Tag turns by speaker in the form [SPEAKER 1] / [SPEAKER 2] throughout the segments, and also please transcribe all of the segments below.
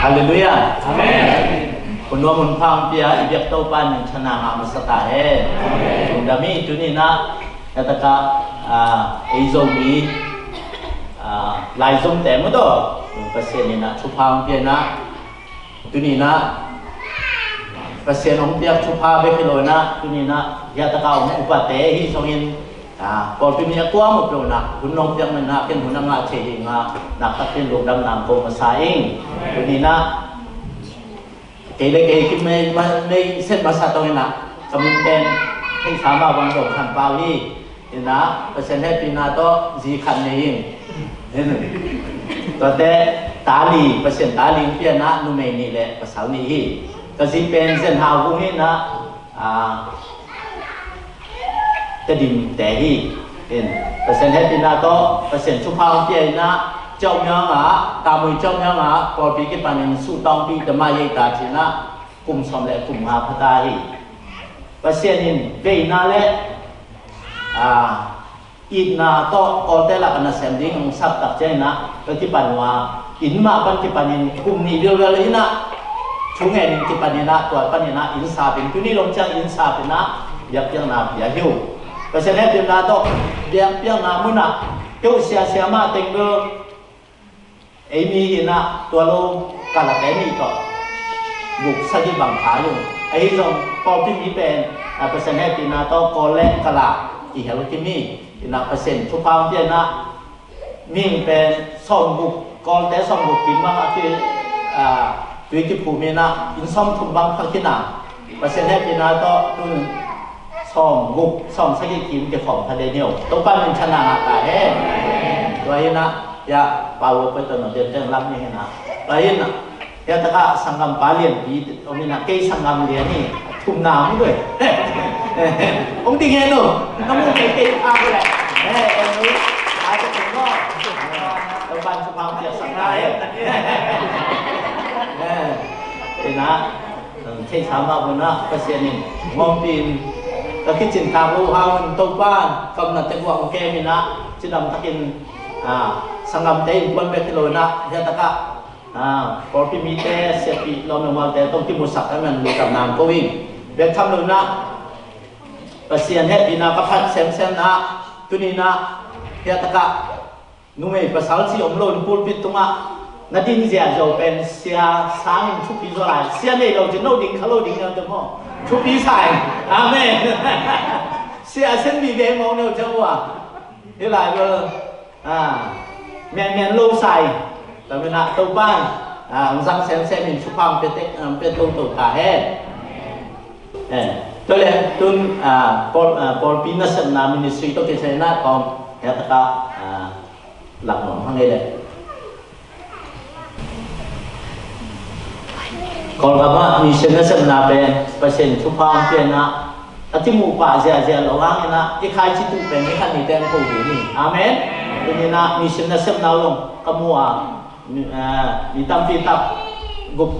[SPEAKER 1] ฮาเลลูยาอาเมนคุณว่ามุนพังเปียอิเบียกโตปันชนะอามัสตาเฮคุณดามีจุนีนะกตกะไอโซมีลายซงแต่มุดเปอร์เซ็นต์นี่นะชุพังเปียนะจุนีนะเปอร์เซ็นต์ของเปียกชุพาเบคิโลนะจุนีนะยาตะกาอุปเตหิสงินพอเป็นตัวมุดโลนะคุณน้องยังมันนะเป็นหุ่นงาเชียงานักตัดเป็นลูกดำน้ำโกมาสายจุนีนะเกลี่ยเกลี่ยคิดไม่เส้นภาษาตรงนี้นะกำลังเป็นให้สามารถวางดอกขันเปล่าที่นี่นะเปอร์เซ็นต์ให้ปีนาโตจีขันนี้ตัวแต่ตาลีเปอร์เซ็นต์ตาลีเพียนะนุ่มนี่แหละภาษานี้ก็สิเป็นเส้นหาวพวกนี้นะจะดิ่งแต่ที่เห็นเปอร์เซ็นต์ให้ปีนาโตเปอร์เซ็นต์ชุบพาวเพียนะเจ้าเมืองตามมือเจ้าเมืองพอปีกิปันยังสู้ต้องปีจะมาเยตาจีนะกลุ่มสมและกลุ่มหาพัตตาฮีเปอร์เซ็นต์นี้เบย์นาเล่อินนาโตออเดลักนัสเซมดิ้งของสับตักเจนะก็ที่ปันว่าอินมาปันที่ปันยังกลุ่มนี้เดียวเลยนะช่วงเงินที่ปันยังนะตัวปันยังนะอินซาเป็นตัวนี้ลงจากอินซาเป็นนะยักยังนะยักหิวเปอร์เซ็นต์ให้เป็นนาโตเดียบยังนะมุนะเกี่ยวเสียมาเต็งเกอไอ้มีนะตัวโลกาลเตนี่ก็บุกสักที่บังคับอยู่ไอ้ตรงพอที่มีเป็นเปอร์เซ็นต์ให้เป็นนาโตกอเล่กาลาที่เฮลที่มีนะเปอร์เซ็นต์ชุบพาวเทียนะมิ่งเป็นสองบุกกอลแต่สองบุกกินมาที่วิจิภูมินะอินซ้อมทุ่มบังพักที่นาเปอร์เซ็นต์ให้เป็นนาโตตัวสองบุกสองสักที่กินจะของทะเลเหนียวตัวปั้นเป็นชนะตายตัวนี้นะยาปาวไปตัวนั้นเดินรับนี่นะlainนะยาตะกะสังกัมปาเลียนปีตรงนี้นะเกยสังกัมเลียนี่ทุ่มน้ำด้วยผมติงเงินดูน้ำมูกเกยอาไปเลยเอ็นรู้อาจจะถึงก็ตัวบ้านสภาพเสียสังกัดเห็นนะใช้สามารถนะเปอร์เซ็นต์นี่มองปีนก็คิดจินตามรู้howตัวบ้านกำนัดจังหวะของแกมีนะจินดำตะกินสังกัมเตยบนเบติโลนะยาตะกะพอพี่มีเตเสียปีเราหนึ่งวันแต่ต้องที่มุสักให้มันดูกับน้ำก็วิ่งเบียดทำเลยนะเปอร์เซ็นต์ให้ปีนาก็พัดเซมนะตัวนี้นะยาตะกะนุ่มเอภาษาที่อมโลนพูดปิดตรงนั้นนั่นดิ้งเสียจะเป็นเสียสางชุบปีโซลาเสียในเราจะโน้ดิ้งเขาโน้ดิ้งเราจะมั่วชุบปีใส่อาเมนเสียเส้นมีเบมองเราจะว่านี่แหละก็แมนโลใส่แต่เวลาตัวบ้านสังเซนมีชุบพังเป็นตัวขาแห่ตัวเล็กตุนพอปีนัสนามินิสทรีตัวเกษตรนาคอมแค่ตะกะหลักหน่องข้างในเลยก่อนกับว่ามีเชนนัสนาเป็นเปอร์เซ็นต์ชุบพังเพียงนะที่หมู่ป่าเสียหลงล่างนี่นะที่ใครชิดตุ้งเป็นไม่ขันมีแตงโมอยู่นี่อาเมนตัวนี้นะมีเชนนัสนาลงกมัวมีตั้มปีตับกุบ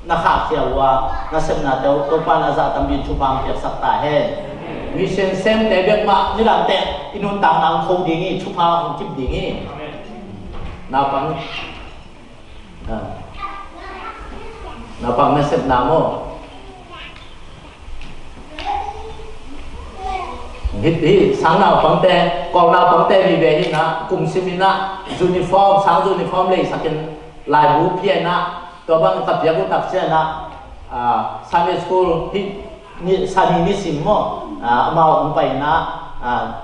[SPEAKER 1] นักข่าวเสียว่านัสนาเดียวตัวปานาซาตั้มบินชุบางเปียกสักตาเฮมีเซนเซมแต่เบียกมานี่หลังแต่อินุนต่างนางคงดีงี้ชุบางจิบดีงี้นาปังนัสนาโมฮิตที่สังนาปังแต่กองนาปังแต่มีเบหินะกลุ่มซิมินะยูนิฟอร์มสังยูนิฟอร์มเลยสักเป็นลายรูปเพียนะตัวบางกับยากุตักเสียนะซันเดย์สคูลที่นี่ซันนี่สิมโมมาอุ้มไปนะ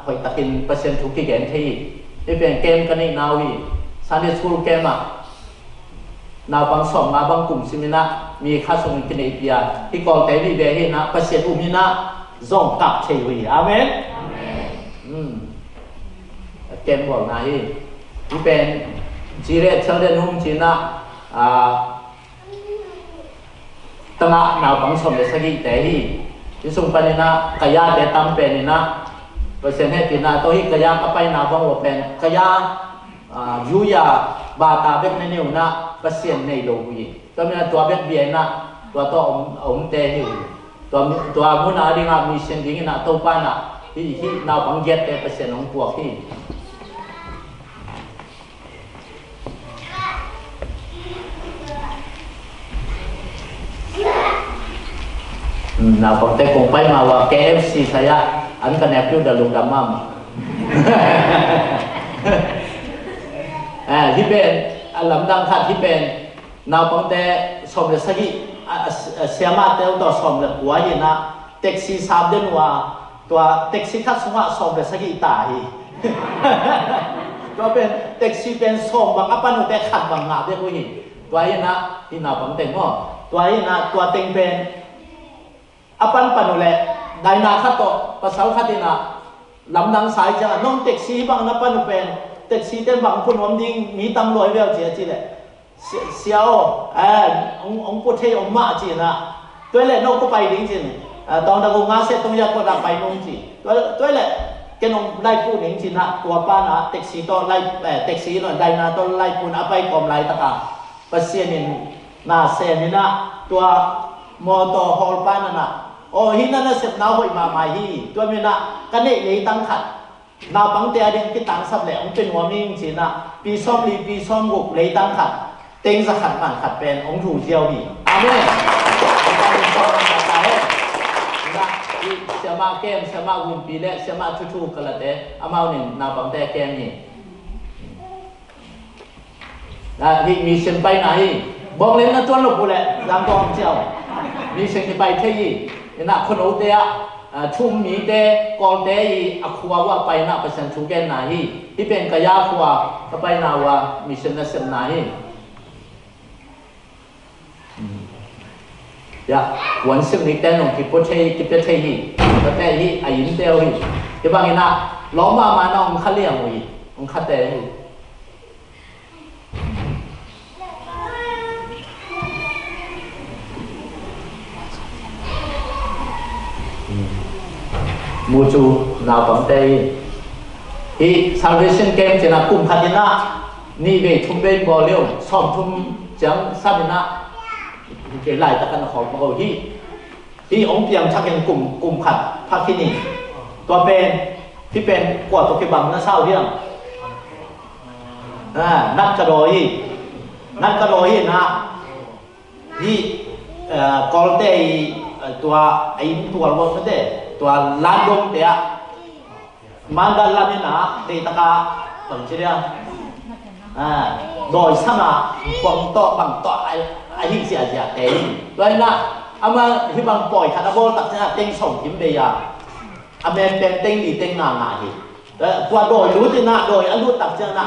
[SPEAKER 1] คอยตักินเปอร์เซ็นต์ทุกที่เกณฑ์ที่เป็นเกมกันนี่นาวีซันเดย์สคูลเกมนาบางสองนาบางกลุ่มซิมินะมีค่าส่งกินเอเปียที่กองแต่มีเบหินะเปอร์เซ็นต์อุ้มนะส่งกลับเฉยๆอาเมนเกมบอกนะที่เป็นจีเรตเชลเดนหุ่มจีน่าตั้งนาบังสมเด็จสกิแต่ที่ส่งไปนี่นะขยะแต่ตั้มเป็นนี่นะเปอร์เซ็นต์ให้ปีน่าตัวที่ขยะก็ไปนาบังว่าเป็นขยะยูยาบาตาเบกในนิ้วนะเปอร์เซ็นต์ในโลกุยตัวนี้ตัวเบกเบียนะตัวอมเตหิวตัวมุนาดีงามีเส้นดิ้งนะตัวป้านะที่นาบังเย็ดแต่เปอร์เซ็นต์ของพวกที่ Nah, kontek kompai mawa KFC saya, kan nephew dah lung damam. ที่เป็นลำดังขัดที่เป็นนาวปังแต่สมเด็จสักเสียมาเตลต่อสมเด็จหัวหินะแท็กซี่สามเดือนว่าตัวแท็กซี่ขัดสงะสมเด็จสักตายตัวเป็นแท็กซี่เป็นสมบางอปันอุตขัดบางงาเดียวกันตัวหินะที่นาวปังแต่งว่าตัวหินะตัวเต็งเป็นอปันปันอุเลได้นาขัดต่อภาษาขัดที่นะลำดังสายจะน้องแท็กซี่บางอปันอุเป็นแต่สีเต้นบางคนวันดิ้งมีตำรวจเวลเจียจีเลยเสียวองค์พุทธองค์มาจีนะตัวเลยนกก็ไปดิ้งจีนตอนนั้นกูงาเสร็จตรงยาก็ดับไปนงจีตัวเลยแกนงได้พูดดิ้งจีนะตัวป้านะแท็กซี่ต้องไล่แท็กซี่หน่อยได้นะต้องไล่พูดเอาไปกลมไล่ตะกาปัสเซียนินนาเซนินะตัวมอเตอร์ฮอลป้านั่นนะโอ้หินนั่นเสร็จน้าหอยมาไม่ฮีตัวมีนะกันเนี่ยเลยตั้งขัดนาบังเตียดินที่ต่างสับเลยองเป็นหัวมิ่งจีนะปีซ้อมลีปีซ้อมกุกเลยตั้งขัดเต็งสขัดมันขัดเป็นองถูเจียวบีอาเม่นะเสียมาเกมเสียมาวุ่นปีเล่เสียมาทุกๆกันละเด้อามาหนึ่งนาบังเตียเกมนี่นะที่มีเส้นไปไหนบอกเลยนะตัวลูกกูแหละรางกองเจียวมีเส้นไปเที่ยนะคนโอเตียชุ่มมีเตกอนเตยอักวาว่าไปน่าไปสันชุกแกนนาฮีที่เป็นกายาขวาก็ไปนาว่ามิชนเซนนาฮียาวันซึ่งนี้แต่หนุ่มที่พูดเทที่เป็นเทฮีก็แต่ฮีอายินเตลฮีที่บางทีน่ะล้อมมาน้องขัดเลี้ยงวีองขัดเตฮีมูจูนาบังเตยฮี salvation game จะนักกุมขัดนะนี่เวทุมเบย์บอลเลี้ยวซ้อมทุมจังซับนะเกี่ยไล่ตะกันของพวกฮีองเปียงชักยังกลุ่มขัดพักที่นี่ตัวเป็นที่เป็นกว่าตัวเก็บบังน่าเศร้าเรื่องนัดกระโดยนะฮีกอลเตยตัวไอ้ตัวรถไม่ได้ตัวลานดงเดียมันดันลานี่นะเตะตะกาบังเชียโดยสมาบังโตบังโตไอ้ที่เสียเตะด้วยนะอามาที่บังปล่อยคาร์บอนตัดเส้นเต็งส่งทิมเบียอาเมนเป็นเต็งดีเต็งงาฮีแล้วตัวโดยรู้ที่นะโดยอายุตัดเส้นนะ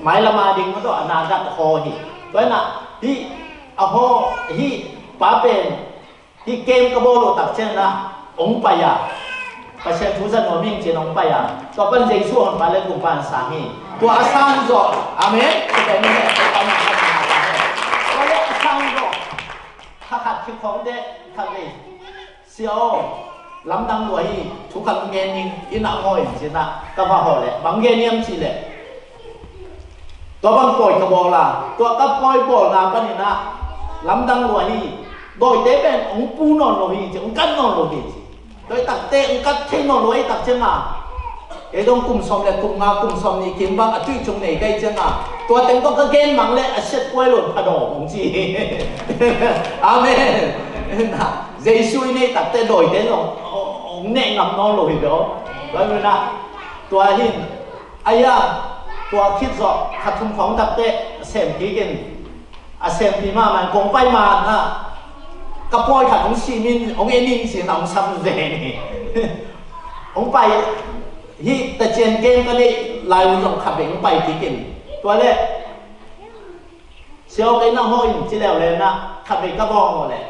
[SPEAKER 1] หมายละมาดิ่งมันก็อนาคตคอฮีด้วยนะที่เอาพอที่ป้าเป็นที่เกมกระโบโลตัดเส้นนะองไปอ่ะประชาชนหัวมิ่งเจนองไปอ่ะตัวเป็นเจส่วนมาเล่นกุมภาสามีตัวอาซังโจอาเมนแต่ไม่ได้ไปทำงานตัวเล็กอาซังโจถ้าขัดคิดของเด็กทำเลยเสียวลำดังรวยทุกครั้งเงินอินาหอยเจนะก็พอหอเลยบางเงินยังสิเลยตัวบางปล่อยกระบอกละตัวก็ปล่อยบอกนะก็นี่นะลำดังรวยโดยเด็กเป็นองปูนอนโลหิตองกันนอนโลหิตโดยตักเตะองกัดเทนอนโลหิตตักเจ้าไอ้ตรงกลุ่มสมเลยกลุ่มงากลุ่มสมนี่กินบ้างจุ้ยจงไหนได้เจ้าตัวเต็งก็เกณฑ์มังเลยเช็ดกล้วยหล่นผดองจีอาเมนนะเจสุยนี่ตักเตะโดยเด็กองเน่งนอนโลหิตเด้อแล้วนะตัวหินไอ้ยาตัวคิดสอบขัดทุนของตักเตะเสมกีกินเสมพีมามันกงไปมานะก็ปล่อยขัดของซีมินของเอ็นินสีน้องซ้ำเจนี่ของไปฮีแต่เจนเกมก็เลยลายมันต้องขับเองไปที่กินตัวเล็กเชียวไอ้น้องห้อยที่แล้วเลยนะขับเองก็บ้องหมดเลย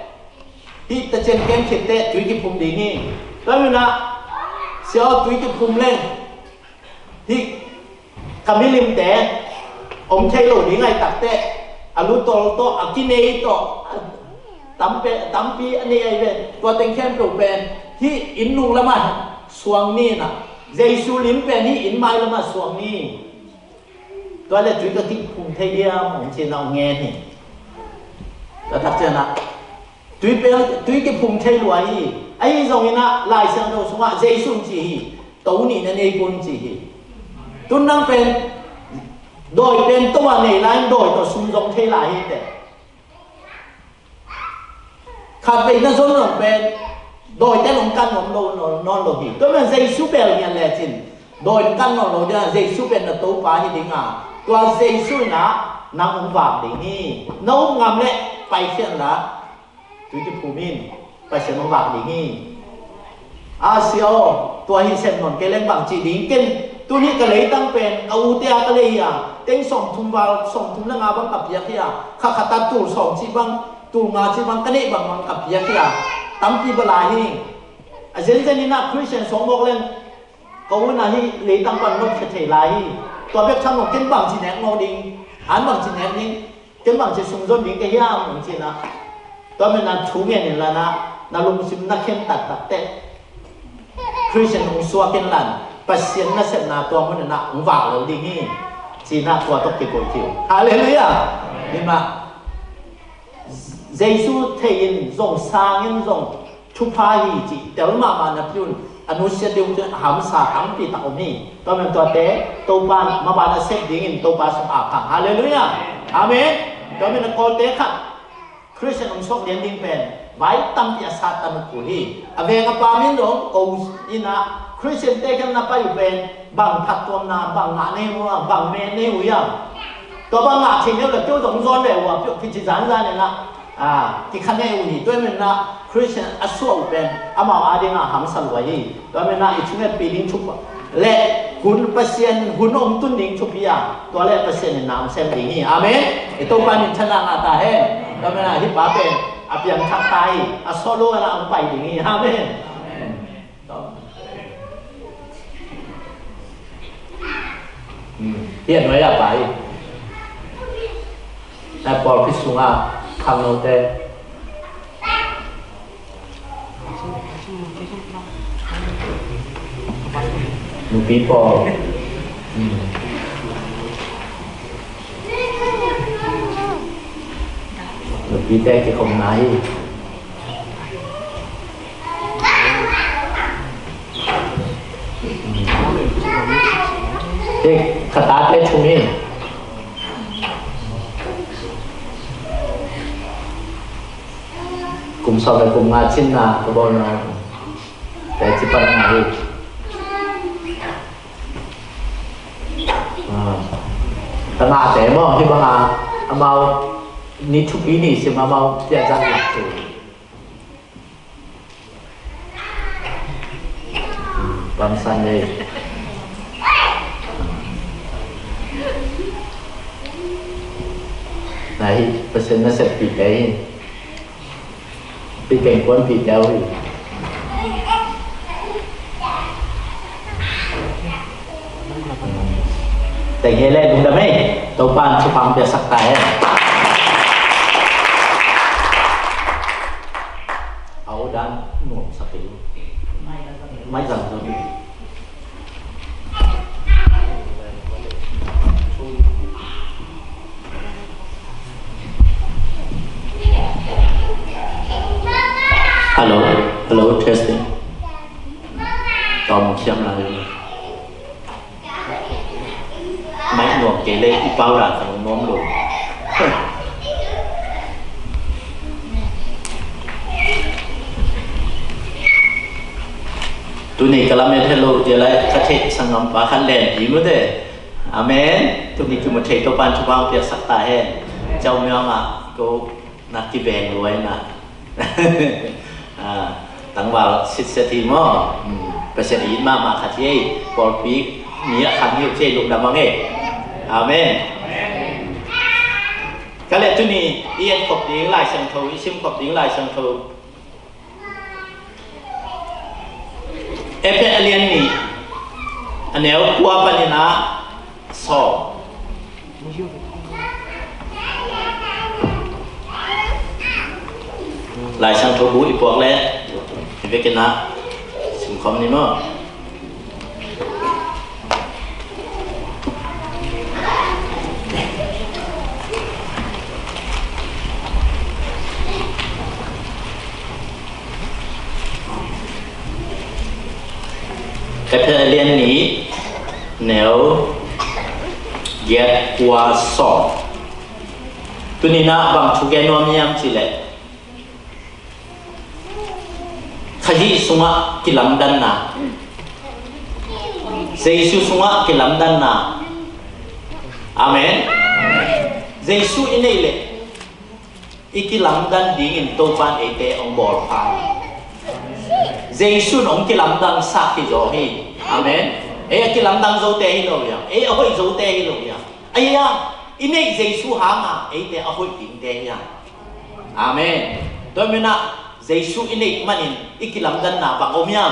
[SPEAKER 1] ฮีแต่เจนเกมเข็ดเตะจุยกิพุมดีนี่แล้วนะเชียวจุยกิพุมเล่นฮีคำมิลิมแต่องใช้โหลนี้ไงตักเตะอารุโตโตอากิเนโตตั้มปีอันนี้ไอ้เป็นตัวเต็งเข้มปลุกเป็นที่อินนุงละมาสวงนี่นะเจสุลิมเป็นที่อินไม้ละมาสวงนี่ตัวเล็กจุดก็ที่พุ่งเทียมของเชนเอาเงี้ยนี่แล้วทักเจนะจุดเป็นจุดก็พุ่งเทียรวยไอ้ตรงนี้นะลายเส้นเราสว่าเจสุจีตัวนี้นั่นเองคนจีตัวนั้นเป็นโดยเป็นตัวในไลน์โดยตัวสุ่มจงเทียรายเด็กขัดไปนั่นส่วนหนึ่งเป็น โดยแต่ลงกันนอนโลหิตตัวมันเจสุเบลเนี่ยแหละจินโดยกันนอนโลเนี่ยเจสุเป็นตัวปาหิดิงอ่ะตัวเจสุนะนางองค์บากดิงี้น้องงามเละไปเช่นละจุดภูมินไปเช่นองค์บากดิงี้อาเซียตัวฮิเซนนนเกลเลงบางจีดิงกินตัวนี้ก็เลยตั้งเป็นเอาเตียก็เลยอ่ะเต็งส่งทุ่มบาลส่งทุ่มละงาบังกับยักษ์อ่ะข้าขัดตัดตูส่งจีบังตูงาจีบังกันนี่บังกับยักษ์อ่ะตั้มปีบลาหิอาเจนเจนี่นะคริสเตียนสองบอกเล่นเขาว่านะฮิเลยตั้งปันนกเฉยๆลายตัวเบ็ดช่างของกินบางจีแนกโนดิงอันบางจีแนกดิงกินบางจีสุ่มจนดิงก็ยากเหมือนจีนะตัวมันนั้นชูเมียนี่ละนะนาลุงซิมนักเข้มตัดเตะคริสเตียนองค์สัวกินลันปัสเซียนน่าเสพนาตัวมันน่ะองค์ว่าเราดิงี้จีน่าตัวตกติดโกยทิวฮาเลลูยานี่มาเยซูเทียนทรงสร้างยินทรงชุบพาฮีจีแต่ว่ามานับยุนอนุเสดิวจะหามสาหังปีตาอมีตัวมันตัวเตะตัวบานมาบานเสพดิ่งตัวบานสมอาคังฮาเลลูยาอาเมนตัวมันโกเตะขัดคริสเตียนองค์สกเดียนดิ่งเป็นไว้ตั้งที่อาสาตันกุลีอเวงปามินลงกูอินะคริสเตียนเตะกันนับไปอยู่เป็นบางทัดตัวนาบางงานในหัวบางเมนในหัวตัวบางงานที่เนี่ยเราเจ้าสงสารเลยว่าพิจิตรเนี่ยนะที่ขันให้อุ่นตัวมันนะคริสเตียนอัศวเป็นอามาอาดิงาหามสัลวัยตัวมันนะอีช่วงปีดิ้งชุบเละหุ่นเปอร์เซ็นต์หุ่นอมตุนดิ้งชุบยาตัวเละเปอร์เซ็นต์น้ำเซมดิ้งอาเมนไอตัวปานิชนะงาตาเฮตัวมันนะที่ป้าเป็นอาเปียงชักไตอัศวโลนะอังไปดิ้งอาเมนเฮียนไว้ละไปแต่พอพิสุงาคำโนเตนูปีปอนูปีเตที่คงไหนเด็กคาตาเตชุมินกลุ่มสอบในกลุ่มงานชิ้นนากระบอกนอนแต่จิปันไหนตนาแต่หม้อที่ว่าเอามานี่ทุกปีนี่สิมาเจ้าจันหลักสูบางสันเลยไหนเปอร์เซ็นต์น่าเสร็จปีไหนปีเก่งคนปีเดียวแต่เฮเลดุงดำไม่ตัวปานชุพังเปียสักตายเอาด้านหนุ่มสักทีไม่สั่งตัวนี้Hello testing ตอมเชื่อมอะไรไม่หน่วงเกเรที่เป้าหลังของน้องลงตัวนี้ก็ละเมทโลเจริญคาเทสังกัมปะขันแลนดีมั้งเด้อเมนตัวนี้คือมันเทตัวปันชุบางเปียสักตาแห่เจ้าเมืองอ่ะก็นักที่แบงรวยนะตั้งว่าสิทธิ์ทีมประเสริฐมาขัดเย่ปอลปีมีคำนี้เช่ลุงดำมังเออาเมนก็เลยตัวนี้เอียนขบดิ้งลายสังโทอิชิมขบดิ้งลายสังโทเอฟเอเลียนนี่อันนี้กลัวปัญญาสอบลายสังโทบุอีพวกแล้วเวกินะสิมคอมนี่มั้งแต่เพื่อเรียนนี้แนวเย็ดกว่าสอบตัวนี้นะบางชุกแกนวมยามสิแหละข ขยี้สุงะกิลำดันนาเจสุสุงะกิลำดันนาอาเมนเจสุอินเอเลอีกิลำดันดิ่งอินโตฟันเอเตองบอลพาเจสุนองกิลำดันสักที่โจฮีอาเมนกิลำดันโจเตฮิโลยังเอาไว้โจเตฮิโลยังยังอินเอเจสุหางเอเตเอาไว้ดิ่งเตยังอาเมนตัวมินะเจสุอินเอมันอินอีกิลำดันนาบังอมยัง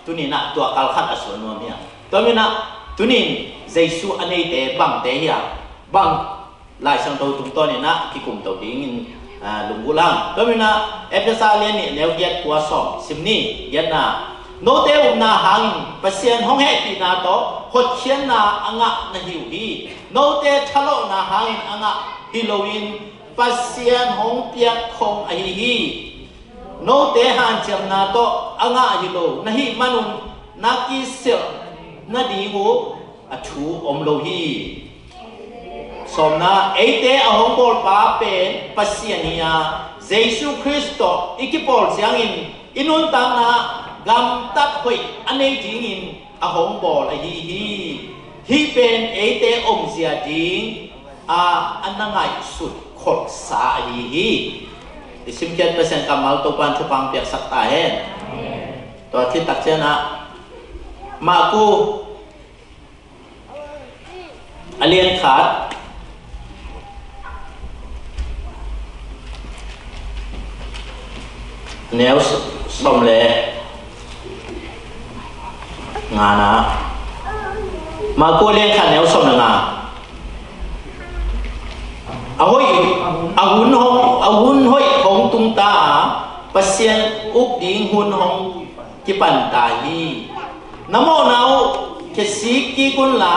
[SPEAKER 1] ตุนีนะตัวกัลขัดอสุนวมยังตัวมินะตุนีเจสุอันเอเตบังเตยังบังลายสังโตตุงตัวนี่นะที่คุมตัวดิ่งลุงกุลังตัวมินะเอฟเอสอาเลียนี่เลี้ยวเกียรตัวสองสิมนี่ยันนะโนเตอุนาหังปัสยานห้องเฮตินาโตหดเชียนนาอ่างนะฮิวฮีโนเตทะโลนาหังอ่างฮิโลวินปัสยานห้องเปียกคงไอฮีโนเตหันจำนาโตอ่างฮิโลนะฮิมนุนนักกิเสนาดีหูอชูอมโลฮีสมนะเอเตอหงบอลปาเป็นปัสยานียาเยซูคริสต์อีกบอลเสียงอินุนตังนะกำตัดหอยอันนี้จริงอหงบอลฮีเป็นเอเตอมเสียจริงอันนั้นไงสุดขดสาฮีสิมเกียรติเปอร์เซ็นต์กำมัลตัวปันชุปังเปียกสักตาเห็นตัวที่ตักเจนะมากูอเลียนขาดแนวสมเลงานะมากูเลี้ยงขันแนวสมเลยงาเอาห้อยเอาหุ่นห้อยของตุงตาปัสเซียนอุกดิ่งหุ่นห้องกิปันตาฮีน้ำมันเอาแค่สีกีกุนลา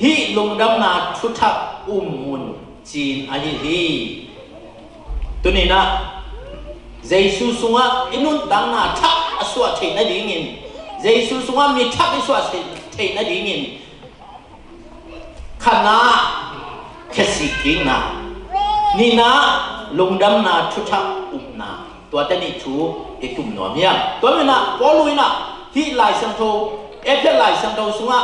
[SPEAKER 1] ฮีลงดำนาชุทักมุนจีนอาฮีตัวนี้นะเจสุสุงะอินุนตังนาทักอสวะเทนดิ่งินเจสุสุงะมีทักอสวะเทนดิ่งินขณะแค่สิกินะนี่นะลงดำนาชุทักนาตัวแต่นี่ชูเอตุมหนอมยังตัวนี้นะพอลุยนะที่ลายสังโตเอฟลายสังโตสุงะ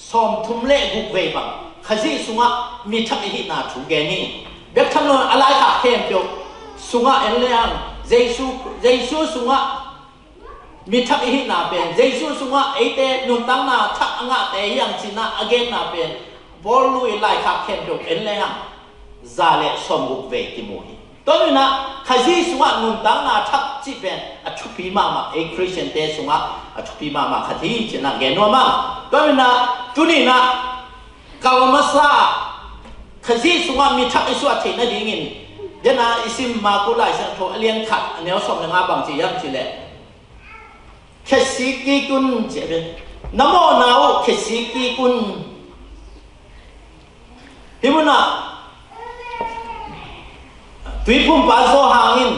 [SPEAKER 1] สอมทุมเล่บุกเวบังขจีสุงะมีทักอินาชูแกนี่เบ็กทำนนอะไรขับเข้มเปียวสุงะเอ็นเลียงเจสุสุงะมีทักอินาเป็นเจสุสุงะเอเตนุนตังนาทักงะแต่ยังจินะอเกนนาเป็นบอลลุยไล่ขับเข้มเปียวเอ็นเลียงซาเลสอมบุกเวกิโมฮีตัวนี้นะขจีสุงะนุนตังนาทักจีเป็นอชุปีมาเอคริสเตียนเตสุงะอชุปีมาขจีจินะเกนัวมาตัวนี้นะจุนี่นะกาวมาซาขจีสุงะมีทักอิสวะเทนดิ่งินเดี๋ยวนะอิสิมมากุไลสังโตเลียนขัดอันนี้สมในงาบางจียับจีเล่แค่สิกีกุนเจ็บน้ำมันเอาแค่สิกีกุนฮิมุนะตุยพุ่มปาโซหางิน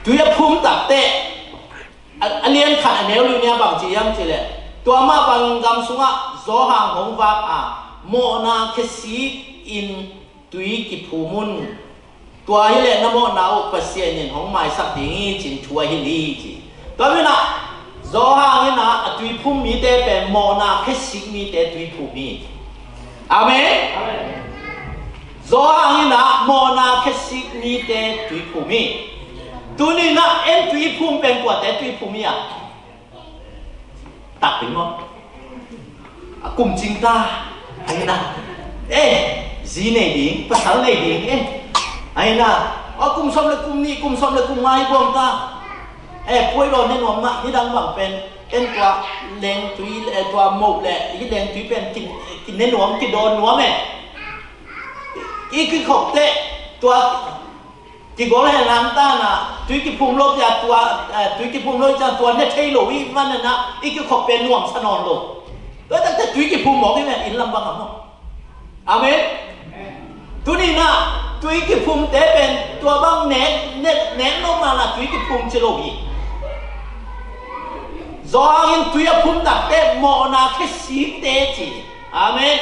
[SPEAKER 1] ตุยพุ่มตักเตะอันเลียนขัดอันนี้ลูกเนี่ยบางจียับจีเล่ตัวมาบางกำสุงะโซหางหงวาโมนาแค่สิอินตุยกิภูมุนตัวฮิเลนโมนาอุปเสียนินของไม้สักดิ่งจินทัวฮิลีจีตัวนี้นะโซฮางินะตุยพุ่มมีเตเป็นโมนาแค่สิมีเตตุยพุ่มมีอาเมนโซฮางินะโมนาแค่สิมีเตตุยพุ่มมีตัวนี้นะเอ็นตุยพุ่มเป็นกว่าแต่ตุยพุ่มมีตัดไปมั้งกุมจิงตาไอ้นะจีเนดิ่งภาษาเนดิ่งไอ้น่ะกุมสมเลยกุมนี่กุมสมเลยกุมไม้พวกตาป่วยโดนในหนวมมะที่ดังบังเป็นตัวเลงตุยตัวหมกแหละที่เลงตุยเป็นกินในหนวมกินโดนหนวมอีกคือขบเตะตัวกิโกลให้น้ำตาน่ะตุยกิพุ่มโลกจากตัวตุยกิพุ่มโลกจากตัวเนี่ยใช่หรือวิมันนะอีกคือขบเป็นหนวมสนอนโลกแล้วแต่ตุยกิพุ่มหมอกที่แม่อินลำบังอ่ะมั้งอาเมนตัวนี้นะตุยกิพุ่มเตเป็นตัวบางเน็ตลงมาละตุยกิพุ่มจะโลกีจอหินตุยพุ่มตักเตโมนาแค่สิเตจีอาเมน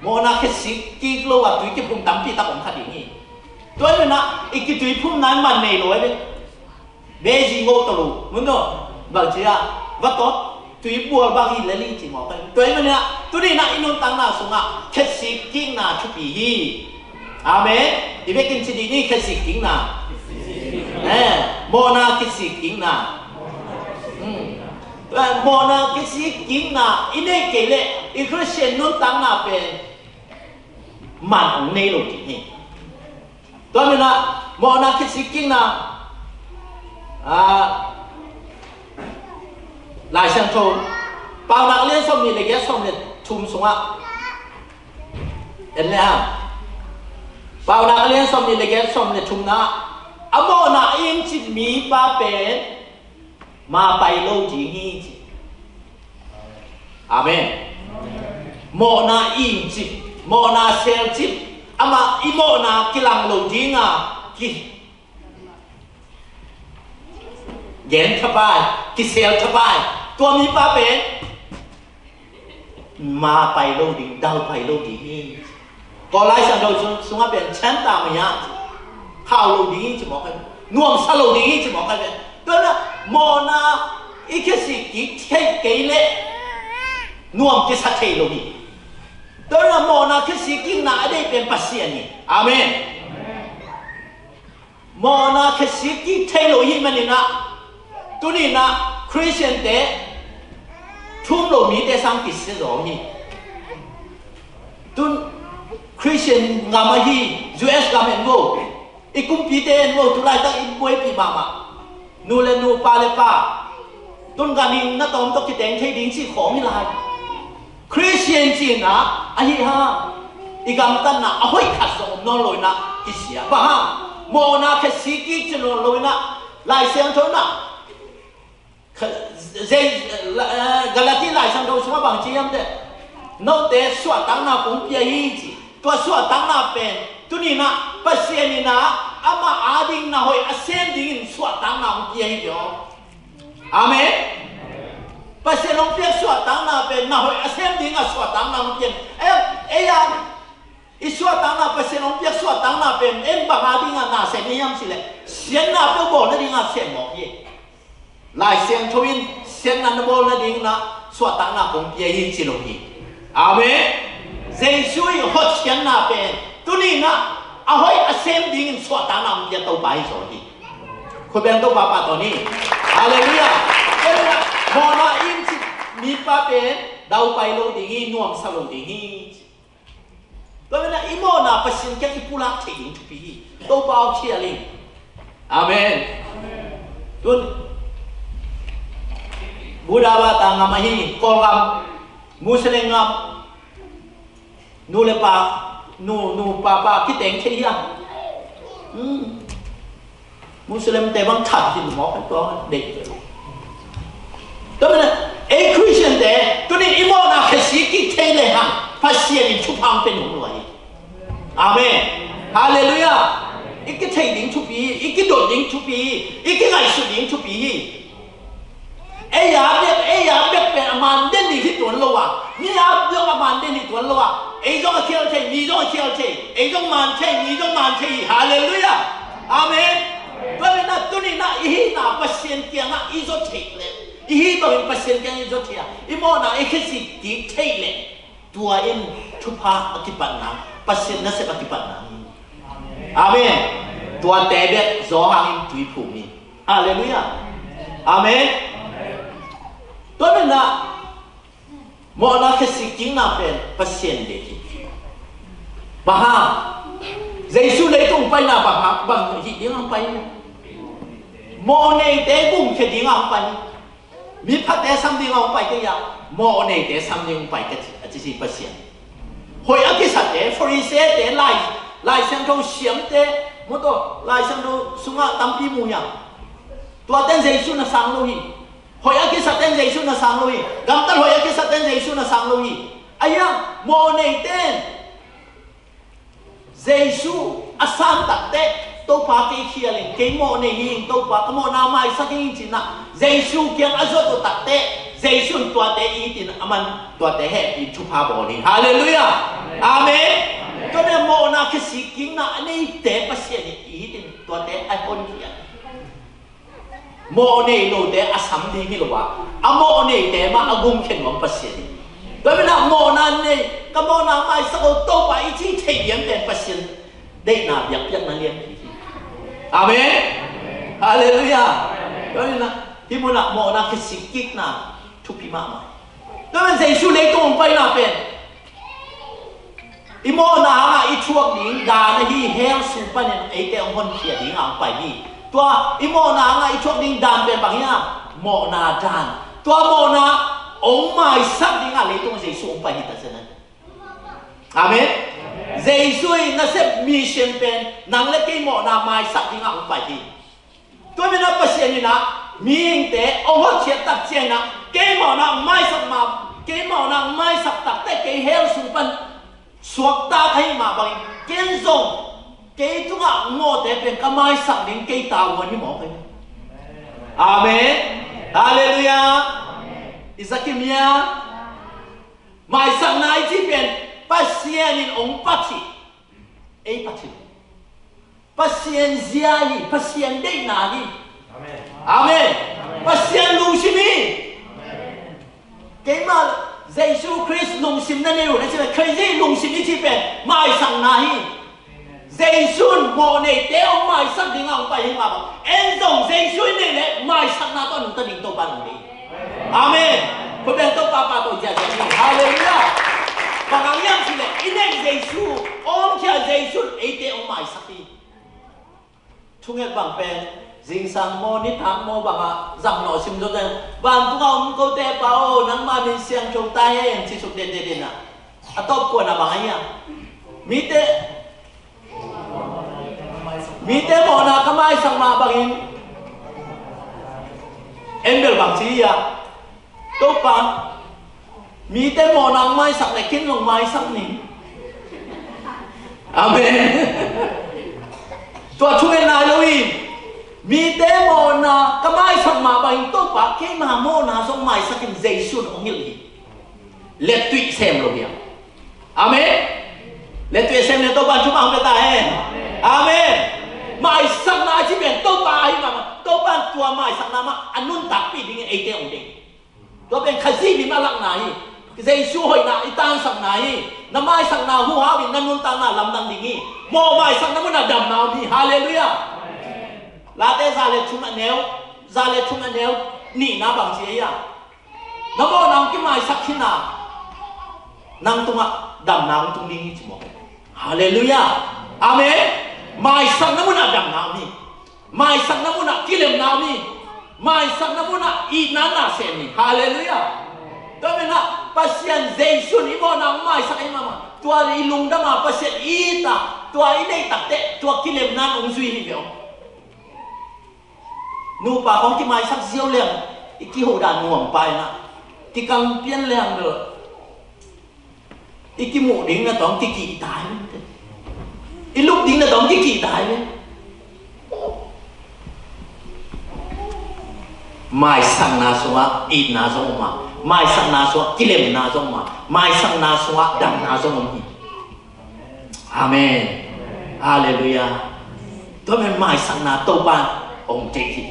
[SPEAKER 1] โมนาแค่สิกิโลว่าตุยกิพุ่มตั้มปีตะของขัดอย่างนี้ตัวนี้นะอีกตุยพุ่มนั้นมันในรวยเลย เบจิโง่ตลุมึงเนาะบางทีอะวัดโตตุยบัวบางทีเลลี่จิมอกันตัวมันเนี่ยตัวนี้นะอินุตังนาสุงะแค่สิกิงนาชุบีฮีอาเมนอีเบกินสิดีนี่แค่สิกิงนาโมนาแค่สิกิงนาโมนาแค่สิกิงนาอินเนเกเลอีคริสเตียนนุนตังนาเป็นมันของเนโรกินี่ตัวมันนะโมนาแค่สิกิงนาหลายช่างโทเปล่านักเรียนสมนี่เลยแกสมเนี่ยชุมสงะเห็นไหมฮะเปล่านักเรียนสมนี่เลยแกสมเนี่ยชุมนะอโมนาอินจิตมีป้าเป็นมาไปโลจิฮีจิอาเมนโมนาอินจิตโมนาเซลจิตอามาอิโมนากิลังโลจิงะกิเย็นทบายกิเซลทบายตัวมีป้าเป็นมาไปโลกดิ่งดาวไปโลกดิ่งก็ไล่สังเราสงฆ์เป็นชั้นตามอย่างข้าวโลกดิ่งจะบอกกันน่วมสโลกดิ่งจะบอกกันเป็นตัวนั้นโมนาอีกสิกิเทเกเลน่วมกิสัตเทโลกดิ่งตัวนั้นโมนาคิสิกิน่าได้เป็นปัสเซียนี่อาเมนโมนาคิสิกิเทโลกดิ่งมันนี่นะตัวนี้นะคริสเตียนเตะทุ่มโลมีแต่สังกิสโลมีตุนคริสเตียนงามาฮี US กาเมนโวอีกุมพีเตนโวตุไลตั้งอินบวยปีมานูเลนูปาเลปาตุนกันนิงนัตอมตกิเตงเทดิงสิของมิลายคริสเตียนจีนะอาฮิฮะอีกำตันนะอภัยขัดสมนนลอยนะกิเสียบ้าโมนาแค่สิกิจนนลอยนะลายเสียงชนนะกาลาติไลสังโดสมาบางจียมเดโนเตสวดตั้งนาปุ่มเปียฮีจีตัวสวดตั้งนาเป็นตัวนี้นะปัสเซียนีนะอามาอาดิงนะหอยอาเซนดิงสวดตั้งนาปุ่มเปียฮีจ้ะอาเมนปัสเซียนองเปียสวดตั้งนาเป็นนะหอยอาเซนดิงสวดตั้งนาปุ่มเปียเอ้ยอีสวดตั้งนาปัสเซียนองเปียสวดตั้งนาเป็นบางอาดิงนาเซนิยมสิเลยเสียนนาเปียบอกนั่นดิงเสียนบอกยี่ลายเสียงทวินเสียงนันบอลนั่นเองนะสวดตั้งนาคงเปียหินจิโลฮีอาเมนเจสุยฮอดเสียงนาเป็นตัวนี้นะเอาให้อาเซมดิ้งสวดตั้งนาเปียตัวใบโซฮีคนเป็นตัวป้าตัวนี้ฮาเลลูยาเจ้านะโมนาอินจิมีป้าเป็นดาวไปโลดิ้งนวมสโลดิ้งตัวนั้นอิโมนาปัสสินแค่ที่ผู้รักเที่ยงทุกปีตัวป้าเชียร์ลิงอาเมนตัวBuddha tanga mahi kongam muslim nu lepa nu papa kiteng thia muslim te bang that thì mo kan to dik to na a christian te to ni imo na khasi ki thele ha pasien ni chupang pen nu loi amen hallelujah ik thei ding chupi ik dot ding chupi ik ngai su ding chupiไอ้ยาเด็กเป็นมันเด่นดีที่ตัวเราอ่ะนี่ยาเรื่องมันเด่นที่ตัวเราอ่ะไอ้ต้องเชื่อใช่นี่ต้องเชื่อใช่ไอ้ต้องมันใช่นี่ต้องมันใช่ฮาเลลูยาอาเมนเพราะนั้นตัวนี้นะอีน่าปัสเซียนเกียงอ่ะอีโซเทเลยอีต้องเป็นปัสเซียนเกียงอีโซเทียอีโมน่ะอีแค่สิกิเทเลยตัวเองทุพาอธิปันนังปัสเซียนนั่นเสกอธิปันนังอาเมนตัวเตเบ็ดโซฮังตุยภูมิฮาเลลูยาอาเมนตัวนั้นนะโมนาแค่สิ่งจริงนะเป็นปัสเซียนเด็กบ้าเจสุเลยต้องไปนะบ้าบางทียังไปโมเนเตกุ้งแค่ดิ้งไปมีพัดแต่ซ้ำดิ้งไปก็ยังโมเนเตซ้ำดิ้งไปก็จะสิปัสเซียนหอยอักษรเตฟรีเซเตไล่เสียงเขาเสียงเตมดตัวไล่เสียงเขาสุงะตั้มปีมูยังตัวเต้นเจสุน่ะสังโลหิหอยอักษรเต้นเจสุน่ะสังโลหิกำตันหอยอักษรเต้นเจสุน่ะสังโลหิไอ้ยังโมเนเตนเจสุอาสันตัดเตตัวปากเขียนเกี่ยโมเนหิงตัวปากโมนาไม่สักยิ่งจีน่ะเจสุเกี่ยงอาจจะตัดเตเจสุตัวเตอีตินมันตัวเตให้อิชุภาบอลีฮาเลลูยาอาเมนก็เนี่ยโมนาคือสิ่งน่ะอันนี้เตปัสเซียนอีตินตัวเตไอคนเขียน mô này lô tế asam đi như là mô này tế mà agum khen mong bác sĩ đối với là mô nan này cái mô nan mai sao tô bà ý chí thể nghiệm đến bác sĩ đây là việc nó liên amen hallelujah đối với là thì muốn là mô nan cái sự kích na chụp phim mà đối với Giêsu lấy công bay na bên ý mô na là ý chuộc những đà này hi heo sung pan nên ấy cái ông hôn kia đi ngang phải đi tua ý mô na là ý chuộc những đàn bên bằng nhá mô na đàn tua mô na ông mai sắp đi ngang lấy công Giêsu ông phải đi tới này amen Giêsu nó sẽ mission bên năng lấy cái mô na mai sắp đi ngang ông phải đi tôi biết nó bác sĩ như nào miếng tế ông hốt chết tắc trên nào cái mỏ nào mai sắp mà cái mỏ nào mai sắp tắc tới cái heo xung quanh suốt ta thấy mà bằng kiến dùng cái chúng ta ngô tế bên cái mai sắp đến cái tàu như mỏ cái amen hallelujah Isakimia mai sắp này chỉ bên bác sĩ nên ông bác sĩ ấy bác sĩ Pasiensia ni, pasien day na ni. Amen. Pasien lung sim ni. Cái mà Giêsu Christ lung sim na nêu, nó sẽ crazy lung sim ni chỉ về mai sang na hi. Giêsu mồ này đeo mai sang đi ngang phải mà bảo. Em dòng Giêsu này này mai sang na to nung ta đình to ba nung đi. Amen. Có bên to ba to gia gia ni. Hallelujah. Và ngang yang chỉ là in Giêsu, ông cha Giêsu ấy đeo mai sang đi. Chúng em bằng bèn dính sang mô nít tháng mô bằng rằng nó xìm cho rằng bạn cũng không có thể bảo nắng mà mình xem trong tay em chỉ sụp đến đến à top của là bằng ấy à mi tế mô na kamai sang mà bằng em được bằng gì à tốt bằng mi tế mô na mai sang này khiến lòng mai sang nín amen tua chúng em nói lui mi tế mô na cái mai sắc mà bằng tốt bạc cái mà mô na giống mai sắc cái Giêsu ông hiểu gì let tụi xem rồi kìa amen let tụi xem nên tôi ban chúng ông ta hen amen mai sắc na chỉ biết tốt bạc mà tốt ban tua mai sắc na mà anh nun tập bị đi ấy thế ông đi tôi bên khai gì mà lặng này Giêsu hồi na itan sắc này na mai sắc na hu ha bin nun ta na làm đăng đi mô mai sắc na muốn là đầm nào đi hallelujah là thế ra lệ chúng anh nếu nỉ na bằng gì à nó mô năng cái mai sắc khi nào năng tung ạ đầm nào tung đi chỉ một hallelujah amen mai sắc na muốn là đầm nào đi mai sắc na muốn là kí lem nào đi mai sắc na muốn là ít na xem đi hallelujah đó nên là pasien Giêsu ni mô năng mai sắc ấy mà tua đi lung đó mà pasien ít à tua ấy đây tập tệ tua kí lem nan ông duy hiểu nu pa kong ki mai sak ziau leng iki ho dan nuam pai na ki kam pian leng de iki mu ding na tong ki ki tai i lúc ding na tong ki ki tai mai sang na suwa it na so ma mai sang na suwa kilem na so ma mai sang na suwa dam na so ma amen hallelujah to men mai sang na to ban ông chạy gì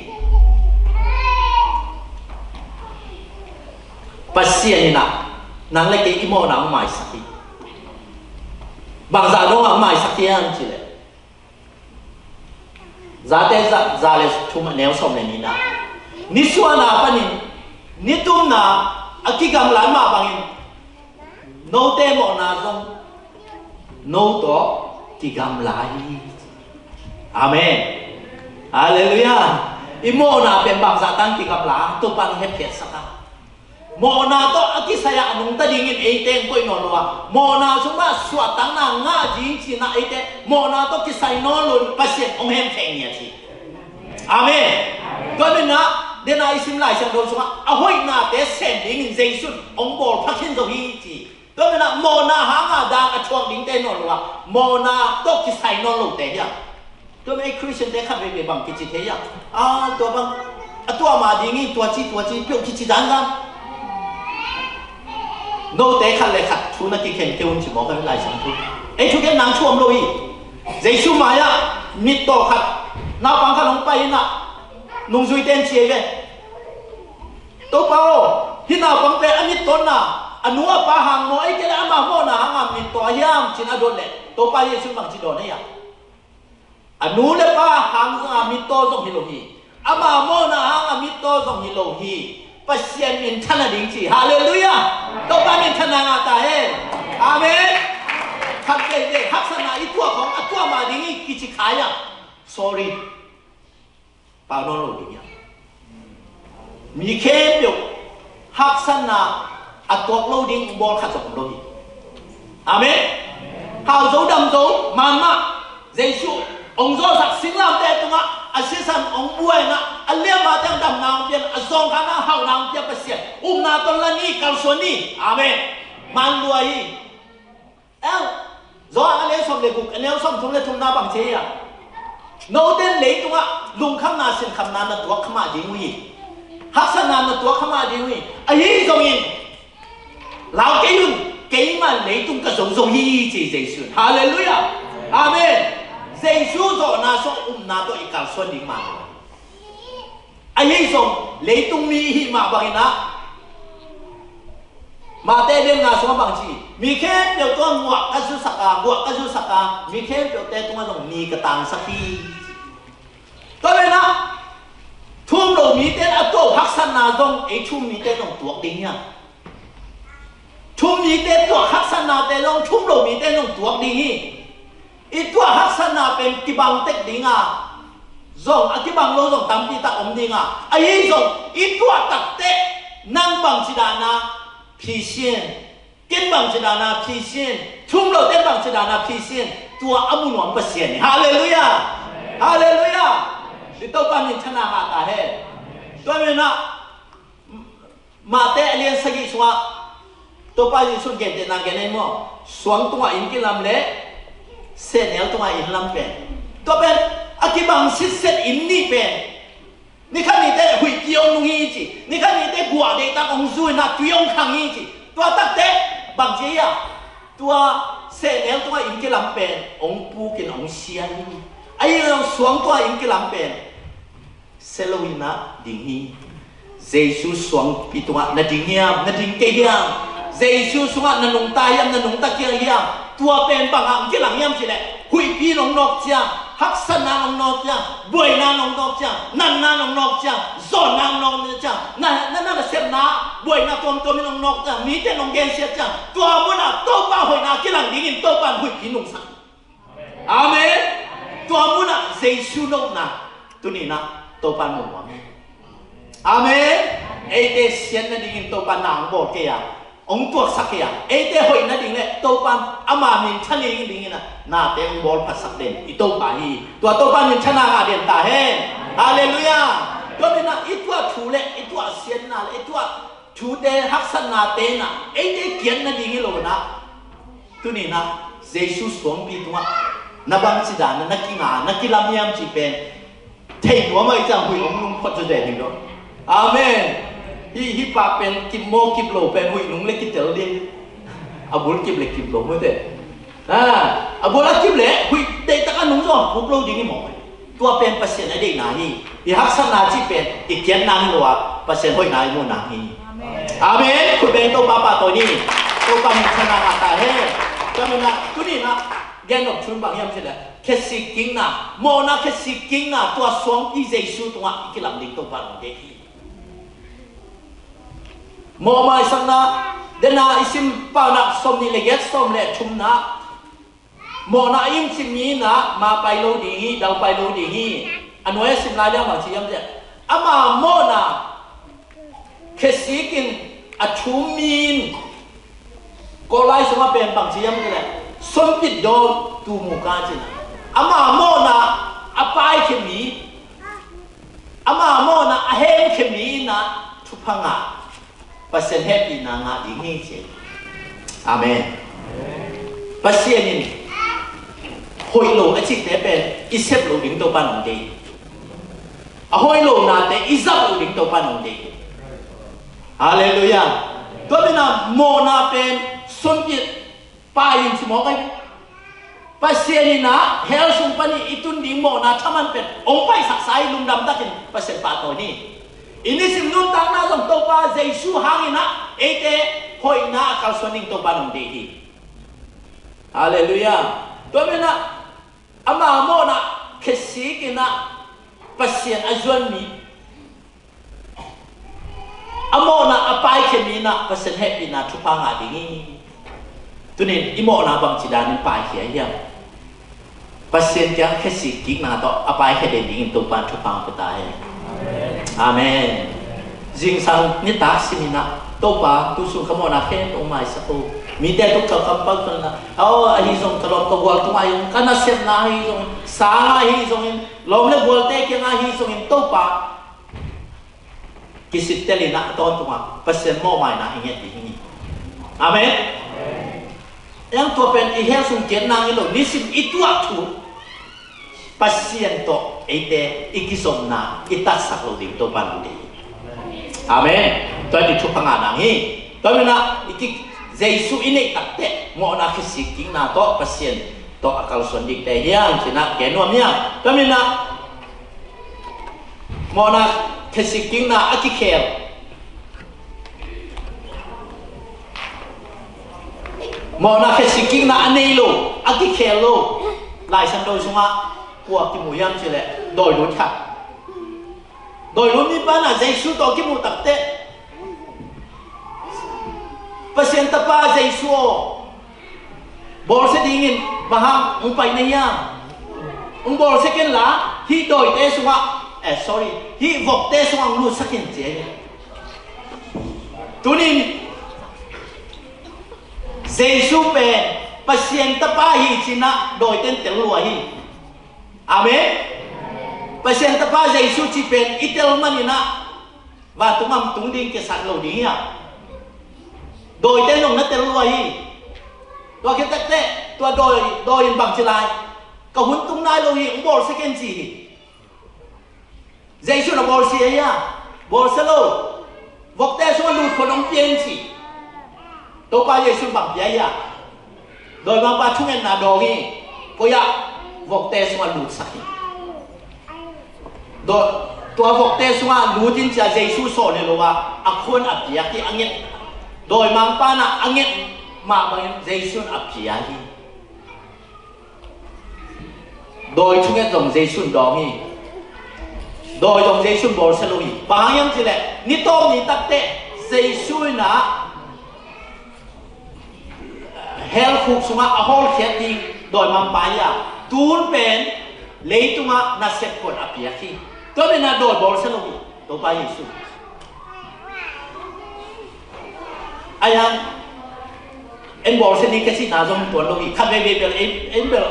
[SPEAKER 1] pasien na nang lấy cái imo na mai sakit bằng giả đông mai sakit anh chỉ lệ giả thế giả lệ chúng nêu xong này nina ni suwa na panin ni tum na akigam lan ma bangin no te mo na zong no to kigam lai amen hallelujah imo na pen bang sa tang kigam la to pan hep het saka mo na to aki saya anung ta dingin eiteng koi no lo mo na suma swa tang na nga jing chi na eite mo na to ki sai no lun pasien ong hem theng nya chi amen ko bin na de na isim lai sang do suma a hoi na te sen ding Giêsu ong bol phakin zo hi chi to bin na mo na ha nga dang a chuang ding te no lo mo na to ki sai no lo te ya tôi mấy Christian để khắp về bằng cái gì thế à tôi bằng tôi mà đi nghĩ tôi chỉ biểu cái gì đáng ra nô để khăn lại khát chú nó chỉ khen kêu chỉ bỏ cái lại sang chú ấy chú cái nắng chuông rồi Giêsu mà ya mít to khát nào bằng khăn ông bay na nung zui ten chia ve to pao hi na bang pe ani ton na anua pa hang mo ai ke la ma mo na hang min to hiam chin adon le to pa yesu bang chi do na ya anu le pa hang nga mi to zong hi lo hi ama mo na hang mi to zong hi lo hi pasien min thana ding chi hallelujah to pa min thana nga ta he amen khak ke haksana i tua khong a tua ma ding ki chi khaya sorry pa no lo ding ya mi khem yo haksana a tok lo ding bol khat sok lo hi amen hào dấu đầm dấu man ma Giêsu ông do sạc sinh làm tệ tung á à sĩ sản ông buổi na à liêm mà tiếng đầm nào tiền à zong khá na hào nào tiền bát xiên na tôn la ni cao xuân ni amen man lùi em do anh lấy xong để cục anh lấy xong chúng lấy thùng na bằng chế à nấu tên lấy tung á lùng khăm na xin khăm na na tuộc khăm à gì nguy hát san na tuộc khăm à gì nguy à hi dòng in lão cái luôn cái mà lấy tung cái dòng hi chỉ Giêsu hallelujah amen Giêsu rồi na so na to ikal xuân đi mà ai song lấy tung mi hi mà bằng na mà tê đêm na so bằng chi mi khen điều to ngọt cái su saka mi khen điều tê tung dòng mi cái tang sắc đi tôi nói na thum đồ mi tên à to hắc san na dòng ấy thum mi tên dòng tuộc đi nha thum mi tên tuộc hắc san na tên dòng thum đồ mi tên dòng tuộc đi itu haksana pen kibang tek dinga zong akibang lo zong tampi ta om dinga ai zong itu tak te nang bang sidana phi xian ken bang sidana phi xian thum lo ten bang sidana phi xian tua amun wang pa xian hallelujah hallelujah di to pa min chana ha ta he to me na ma te alien sagi suwa to pa ni sun ge te na ge nei mo suang tua in ki lam le sen el tung in lam pen to ben akibang sit set in ni pen ni khan ni te hui kiong nung hi chi ni khan ni te gua de ta ong zui na tuyong khang hi chi to tak te bang che ya to sen el tung in ki lam pen ong pu kin ong xian ai lo suang to in ki lam pen selowina ding hi Giêsu suang pi tua na ding hiam na ding ke hiam Giêsu suang na nung ta hiam na nung ta kia hiam tua pen bằng hàng cái lăng yam chỉ này hui pi nong nọc chang hắc san na nong nọc chang bưởi na nong nọc chang nan na nong nọc chang giòn na nong chang na là xem na bưởi na tôm tôm nong nọc chang mí tên nong gen xem chang tua muốn là tô ba hồi na cái lăng đi in tô ban hui pi nong sang amen tua muốn là Giêsu nong na tu ni na tô ban nong wang amen ai te xiên na đi in tô ban nang bột kia ông tuột sắc kìa, ấy thế hồi na đình lệ tô pan, ama mình chân đi đình na, na thế ông bol phát sắc đền, ít tô bài, tua tô pan mình chân na đền ta hen, hallelujah, cho nên là ít tua chủ lệ, ít tua xiên na, ít tua chủ đề hắc san na tên na, ấy thế kiến na đình lô na, tu ni na, Giêsu xuống bi tua, na bang chỉ đàn na kinh na kinh làm yam chỉ pen, thấy đua mới chẳng hui ông nung phát cho đền được đó, amen. Hi pa pen kim mo kip lo pen hui nung le kip tel din abul kip le kip lo mo te abul kip le hui te ta kan nung zo pup lo ding mo tua pen pasien ai de na hi hak san na chi pen i kian nang lo pasien hoi na mo na hi amen ku ben to pa to ni to pa mi chana ma ta he cho nên là tu ni na gen nok chun bang yam che la kesi king na mo na kesi king na tua song i Giêsu tua i kilam ding to pa lo de hi mò mai sang na đến na isim pa nak som ni leget som le chum na mò na im sim ni na ma pai lo di hi dau pai lo di hi anoi sim lai da ma chi yam je ama mo na khesikin a chum min ko lai sama pen bang chi yam je som pit do tu mu ka chi na ama mo na a pai ke mi ama mo na a hem ke mi na thu phanga pasien happy na nga ding hi che amen pasien in hoi lo a chi te pen i sep lo ding to pan de a hoi lo na te i zap lo ding to pan de hallelujah to bina mo na pen som pit pa yin chi mo kai pasien na hel sung pani itun ding mo na thaman pen ong pai sak sai lung dam takin pasien pa to ni ini sim nun tak na jong to pa Jesu hangina ete hoi na kal soning to pa nong de hi hallelujah to mena ama mo na khesi kina pasien azwan ni amo na apai khemi na pasien happy na thupa nga dingi tunin imo na bang chidanin pai khia ya pasien ja khesi ki na to apai khede ding to pan thupa ko ta he amen jing sang ni ta simina to pa tu su khamo na khen o mai sa ko mi te to ka kampal to na au a hi song tolom ko wal tu mai kana set na hi song sa na hi song lom le bol te ke na hi song to pa kisit tele na ton tu ma pasien mo mai na hinget di hingi amen yang to pen i hel sung ken nang lo ni sim itu tu pasien to ete ikisom na itat sak lo ding to pan di amen to di chu panga nang hi to na iki Jesu ini takte mo na kisiking na to pasien to akal sondik te yang sina kenom nya to na mo na kisiking na akikel mo na kisiking na anelo akikelo lai san do sunga kwa ki mo yam chile doi lo tha doi lo ni pa na Jesu to ki mo takte pasien tapa Jesu bol se dingin bahang umpai na yang bol se ken la hi doi te sunga sorry hi vok te sunga lu sakin je tunin Jesu pe pasien tapa hi china doi ten tel lu hi amen pasien tapa Jesu chi pen itel manina wa tumam tungding ke sak lo ding ya doi ten nong na tel lu hi to ke tek te to doi bang chilai ka hun tung nai lo hi bol second chi Jesu na bol si ya bol selo vok te so lu ko nong pien chi to pa Jesu bang pia ya doi bang pa chung en na do hi ko ya vok te so lu sa hi do to vok te so lu tin cha Jesu so le lo wa akhon apia ki anget doi mang pa na anget ma bang Jesu apia hi doi chung en dong Jesu do hi doi dong Jesu bol sa lo hi bang yang chi le ni to ni tak te Jesu na hel khuk sunga ahol khet ding doi mang pa ya tun pen leitunga na set kon apia ki to me na doi bol sa lo hi to pa Yesu ayang en bol se ni ke si na jong ton lo hi kha be be en bel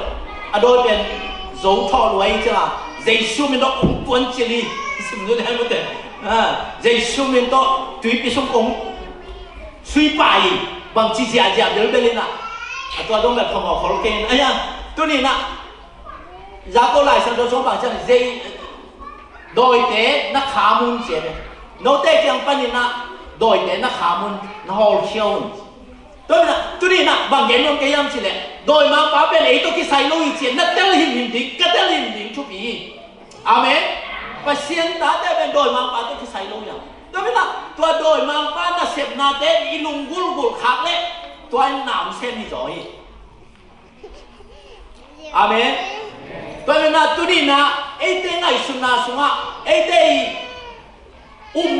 [SPEAKER 1] adoi pen zo tho loi cha Jesu min do ong tuan chili sim nu dai mo te Jesu min do tui pi sung ong sui pai bang chi sia ja del belinaตัวต้องแบบขมอขอลเกนไอ้ยังตัวนี้นะยาโกไลสันโดชงบางจังเจโดยเตนักขามุนเสียเลยโนเตกียงปันนี่นะโดยเตนักขามุนนฮอลเชียวตัวนี้นะบางเย็นยงเกียมสิเลยโดยมาป้าเป็นไอ้ตัวที่ใส่ลุยเสียนัดเตลหิมดิกระเตลหิมดิชุบีอาเมนปัสเซียนตาแต่เป็นโดยมาป้าตัวที่ใส่ลุยอย่างตัวนี้นะตัวโดยมาป้าน่ะเสพนาเตอีลุงกุลกุลขักเลยตัวหนาวเส้นนี่จ่อยอาเมนตัวนั้นตัวนี้นะไอ้เต้ไงสุนัขสุนัขไอ้เต้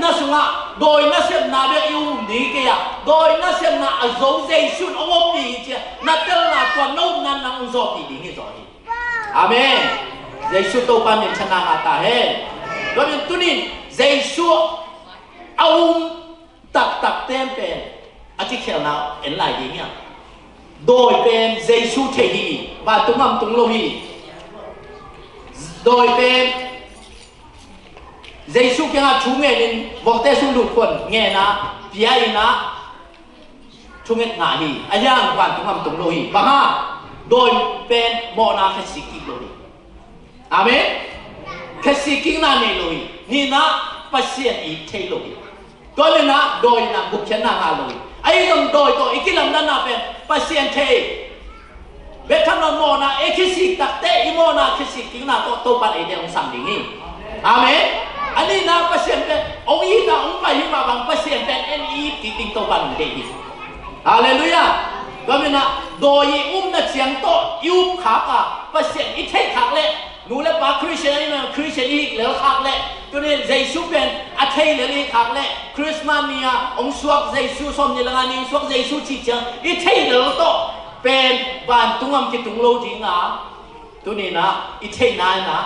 [SPEAKER 1] น่ะสุนัขโดยน่ะเส้นน่ะเบี้ยดีเกียโดยน่ะเส้นน่ะอาโจเจสุนอวบดีเจ้าน่ะเตลน่ะตัวโน้มนั่นน่ะอุจดีดีนี่จ่อยอาเมนเจสุตัวปันยังชนะมาตาเฮตัวนั้นตัวนี้เจสุเอาตักเต็มเป็นอาทิตย์เขียวนาเอ็นไหลดีเนี่ยโดยเป็นเจสุเทฮีบาตุมัมตุงโลฮีโดยเป็นเจสุแค่งาชุ่มเงินบอกแต่สุลุคนเงินนะพี่ไอ้นะชุ่มเงินหนาฮีอายังบาตุมัมตุงโลฮีบ้าโดยเป็นโมนาคสิกิโลฮีอาเมนคสิกินาเนโลฮีนี่นะปัสเซียนอีเทโลฮีตัวนี้นะโดยนะบุคคลนางาโลฮีไอ้ตรงโดยตัวอีกที่ลำนั้นนะเป็นปัสเซียนเท เวทนโมนาเอคิสิกตักเตอิโมนาคิสิกกิงนาโตปันเอเดองสังดิงีอาเมนอันนี้นาเปอร์เซ็นต์เป็นองค์อีนาองค์ไปที่มาบางเปอร์เซ็นต์เป็นเอ็นอีติติงโตปันเดอีฮาเลลูยาก็มีนะโดยนาเชียงโตยุบขาปะเปอร์เซ็นต์อีเทขักเล่นูเลปาคริสเตียนนี่คริสเตียนอีกแล้วขักเล่ตัวนี้เยซูเป็นอาเทเลลีขักเล่คริสต์มาสเนี่ยองค์สวกเยซูสมนิลงานิสวกเยซูชี้เชียงอีเทเลโตเป็นบ้านตุงอมจิตุงโลจิงอ่ะตัวนี้นะอีเทนายนะ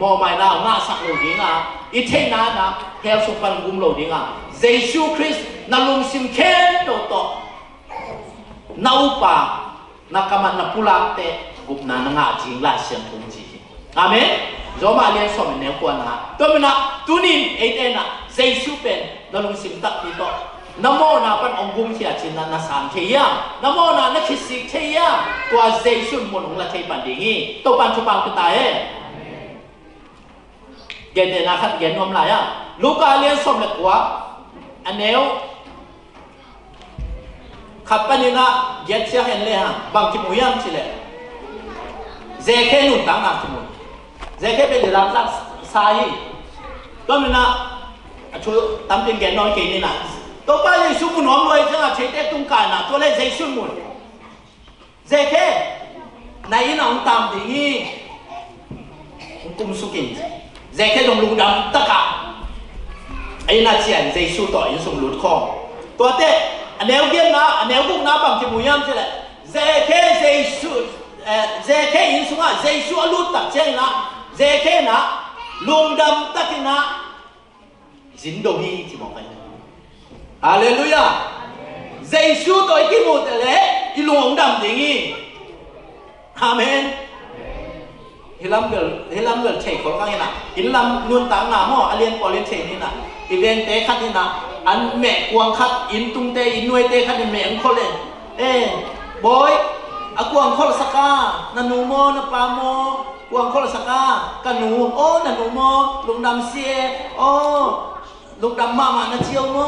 [SPEAKER 1] มอไม่น่างาสักโลจิงอ่ะอีเทนายนะเฮลสุปันกุมโลจิงอ่ะเยซูคริสต์นั่งลงสิมเคนโตโตนาอุปานักมันนักพุลักเตกุบนานงาจิงลาเสียงทุงจีอาเมนโจมาเลียนสมัยเนี้ยกวนนะตัวมันนะตัวนี้เอเดนะเยซูเป็นนั่งลงสิมตักที่โตน้ำโมนาเป็นองค์กุมที่อาจินนันสามเทียมน้ำโมนานักคิดสิเทียมตัวเจสุนมนองละเทียปันดีงี้ตัวปันชุปังตัวตายเกณฑ์เนี่ยนะครับเกณฑ์นวมไรอ่ะลูกาเลียนสมเล็กกว่าอันเนี้ยขับไปนี่นะเย็ดเสียเห็นเลยฮะบางทีมุยามสิเลยเจเคนุนต่างนักที่มุนเจเคเป็นเรื่องรักสายตัวมันนะช่วยทำเป็นเกณฑ์น้อยเกณฑ์นี่นะตัวป้าเยซูมุนหอมรวยจังอ่ะเชิดเด็กตุงการนะตัวเล็กเยซูมุนเจเคในน้องตามดีงี้กุมสุกินเจเคตรงลุงดำตะกะไอ้น่าเชียนเยซูต่อยิงส่งหลุดคอตัวเต้อันเดียวกันนะอันเดียวกันนะบางทีมุยามใช่ไหมเจเคเยซูเจเคยิงส่งอ่ะเยซูหลุดตักเจ้านะเจเคนะลุงดำตะกินนะจินโดฮีที่มองไปฮาเลลูยาเยซูตัวอีกหมดเลยอีลุงดำอย่างงี้อาเมนเฮลัมเกิลเชคคนข้างนี้นะอินลัมนุนต่างหน้าหม้ออเลียนปอเลียนเชนี่นะอีเวนเตคัดนี่นะอันแม่กวางคัดอินตุงเตอินนวยเตคัดนี่แม่งคนเลยบอยอากวางคนสักกานันูโมนปาโมกวางคนสักกากันหนูโอ้นันูโมลุงดำเสียโอ้ลุงดำมานะเชียวโม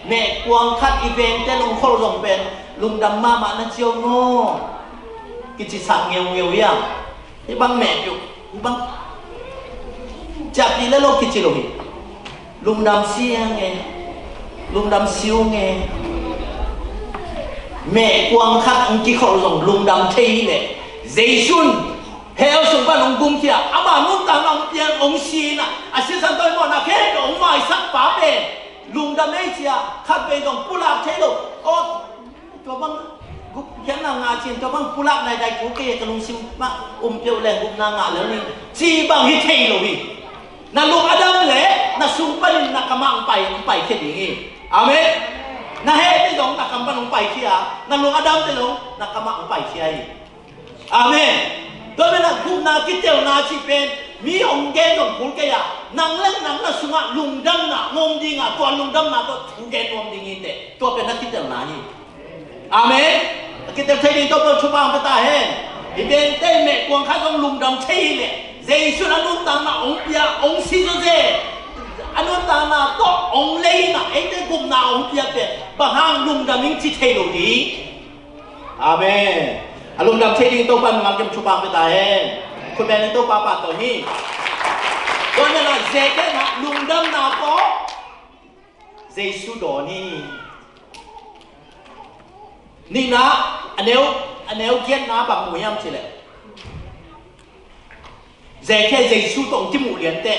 [SPEAKER 1] แม่กวางคัดอีเวนเตลุงคนลงเป็นลุงดำมานะเชียวโมกิจสังเงียวยังนี่บางแม่อยู่บางจับดีแล้วโลกิจโลหิลุงดำเสียงไงลุงดำซิวไงแม่กวางคัดองค์ที่เขาส่งลุงดำเที่ยเลยเจสุนเฮลส่งไปองค์กุมเทียอามานุ่นต่างองค์เตียงองค์ชีนะอาศัยสันตัวมันนะแค่องค์ไม่สักป่าเป็นลุงดำไม่เชียคัดไปตรงปุระเที่ยวโอ้ตัวบางกุยันนางาจินตัวบางปุระในใจกุเกะกลุงซิมมาเปียวแรงกุนางาแล้วนี่จีบางฮิเที่ยวนี่นั่นลุงอดัมเลยนั่นสุปนินนักมังไปแค่นี้อาเมนนั่นเฮ้ที่ตรงนักมังไปเชียนั่นลุงอดัมที่ตรงนักมังไปเชียอาเมนตัวเป็นนักกุมนาคิดเจ้านาชีเป็นมีองค์เกณฑ์ของผู้เกียร์นั่งเล่นนั่งนั่งสุงะลุงดำน่ะงงดีงะตัวลุงดำน่ะตัวผู้เกณฑ์งงดีงี้เตะตัวเป็นนักคิดเจ้านานี่อาเมนคิดเจ้าเทดีตัวเป็นชุบางพระตาเห็นอีเดนเต้เมกวงข้าต้องลุงดำเที่ยเลยเจสุนันุตานาองเปียองซิโซเจอนุตานาโตองเลนะเอเตกุมนาองเปียเปบางห้างลุงดำมิงจิเทโลดีอาเมนอลุงดำเทดิงโตปันมังจำชุบางไปตายคุณแม่ในโตปาปาตัวนี้ตัวนี้นะเจเกนะลุงดำนาโตเจสุโดนี่นะอันเนี้ยเกียนนะบางหมู่ยามสิเลยเจแค่เจสูตรงที่หมู่เรียนเตะ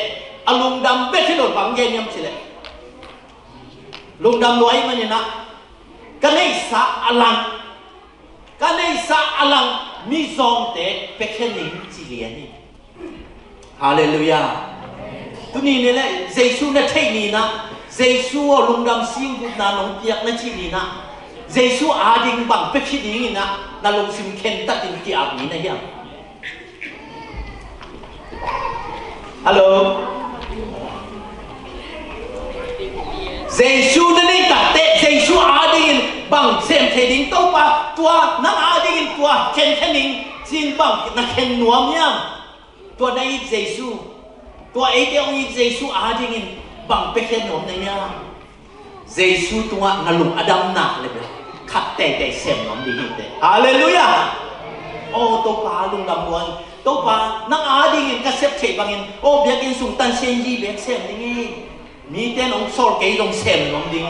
[SPEAKER 1] อลุงดำเบ็ดที่โดนบังเย็นยำสิเลยลุงดำรวยมันเนี่ยนะกันในสะอลังมีซองเตะเป็ดแค่หนึ่งจีเลียนี่ฮาเลลูยาตัวนี้เนี่ยแหละเจสูนั่นเท่นี่นะเจสูลุงดำซิงกุนาลงเปียกนั่นจีนี่นะเจสูอาดิงบังเป็ดแค่นี้นะนั่นลงซิมเคนตัดดินกี่อาบนี้นะยังฮัลโหลเจสูนั่นเองตัดเตะเจสูอาดิงบังเซมเทดิงโตปะตัวนักอาดิงตัวเคนเทนิงจินบังนักเคนนัวเมียมตัวในเจสูตัวเอเดียวอีเจสูอาดิงบังเป็ดเคนนัวในเมียเจสูตัวนั่นลุงอดัมหนักเลยเปล่า ขัดแต่เสียมน้ำดีเตะฮาเลลูยาโอ้ตัวปลาลุงดำวนตัวปลานักอาดีกินกระเซ็บเฉยบางอินโอ้เบียกินสุ่งตันเซียนยีเบียกเสียมนี่มีแต่น้องโซลเกยลงเสียมน้ำดี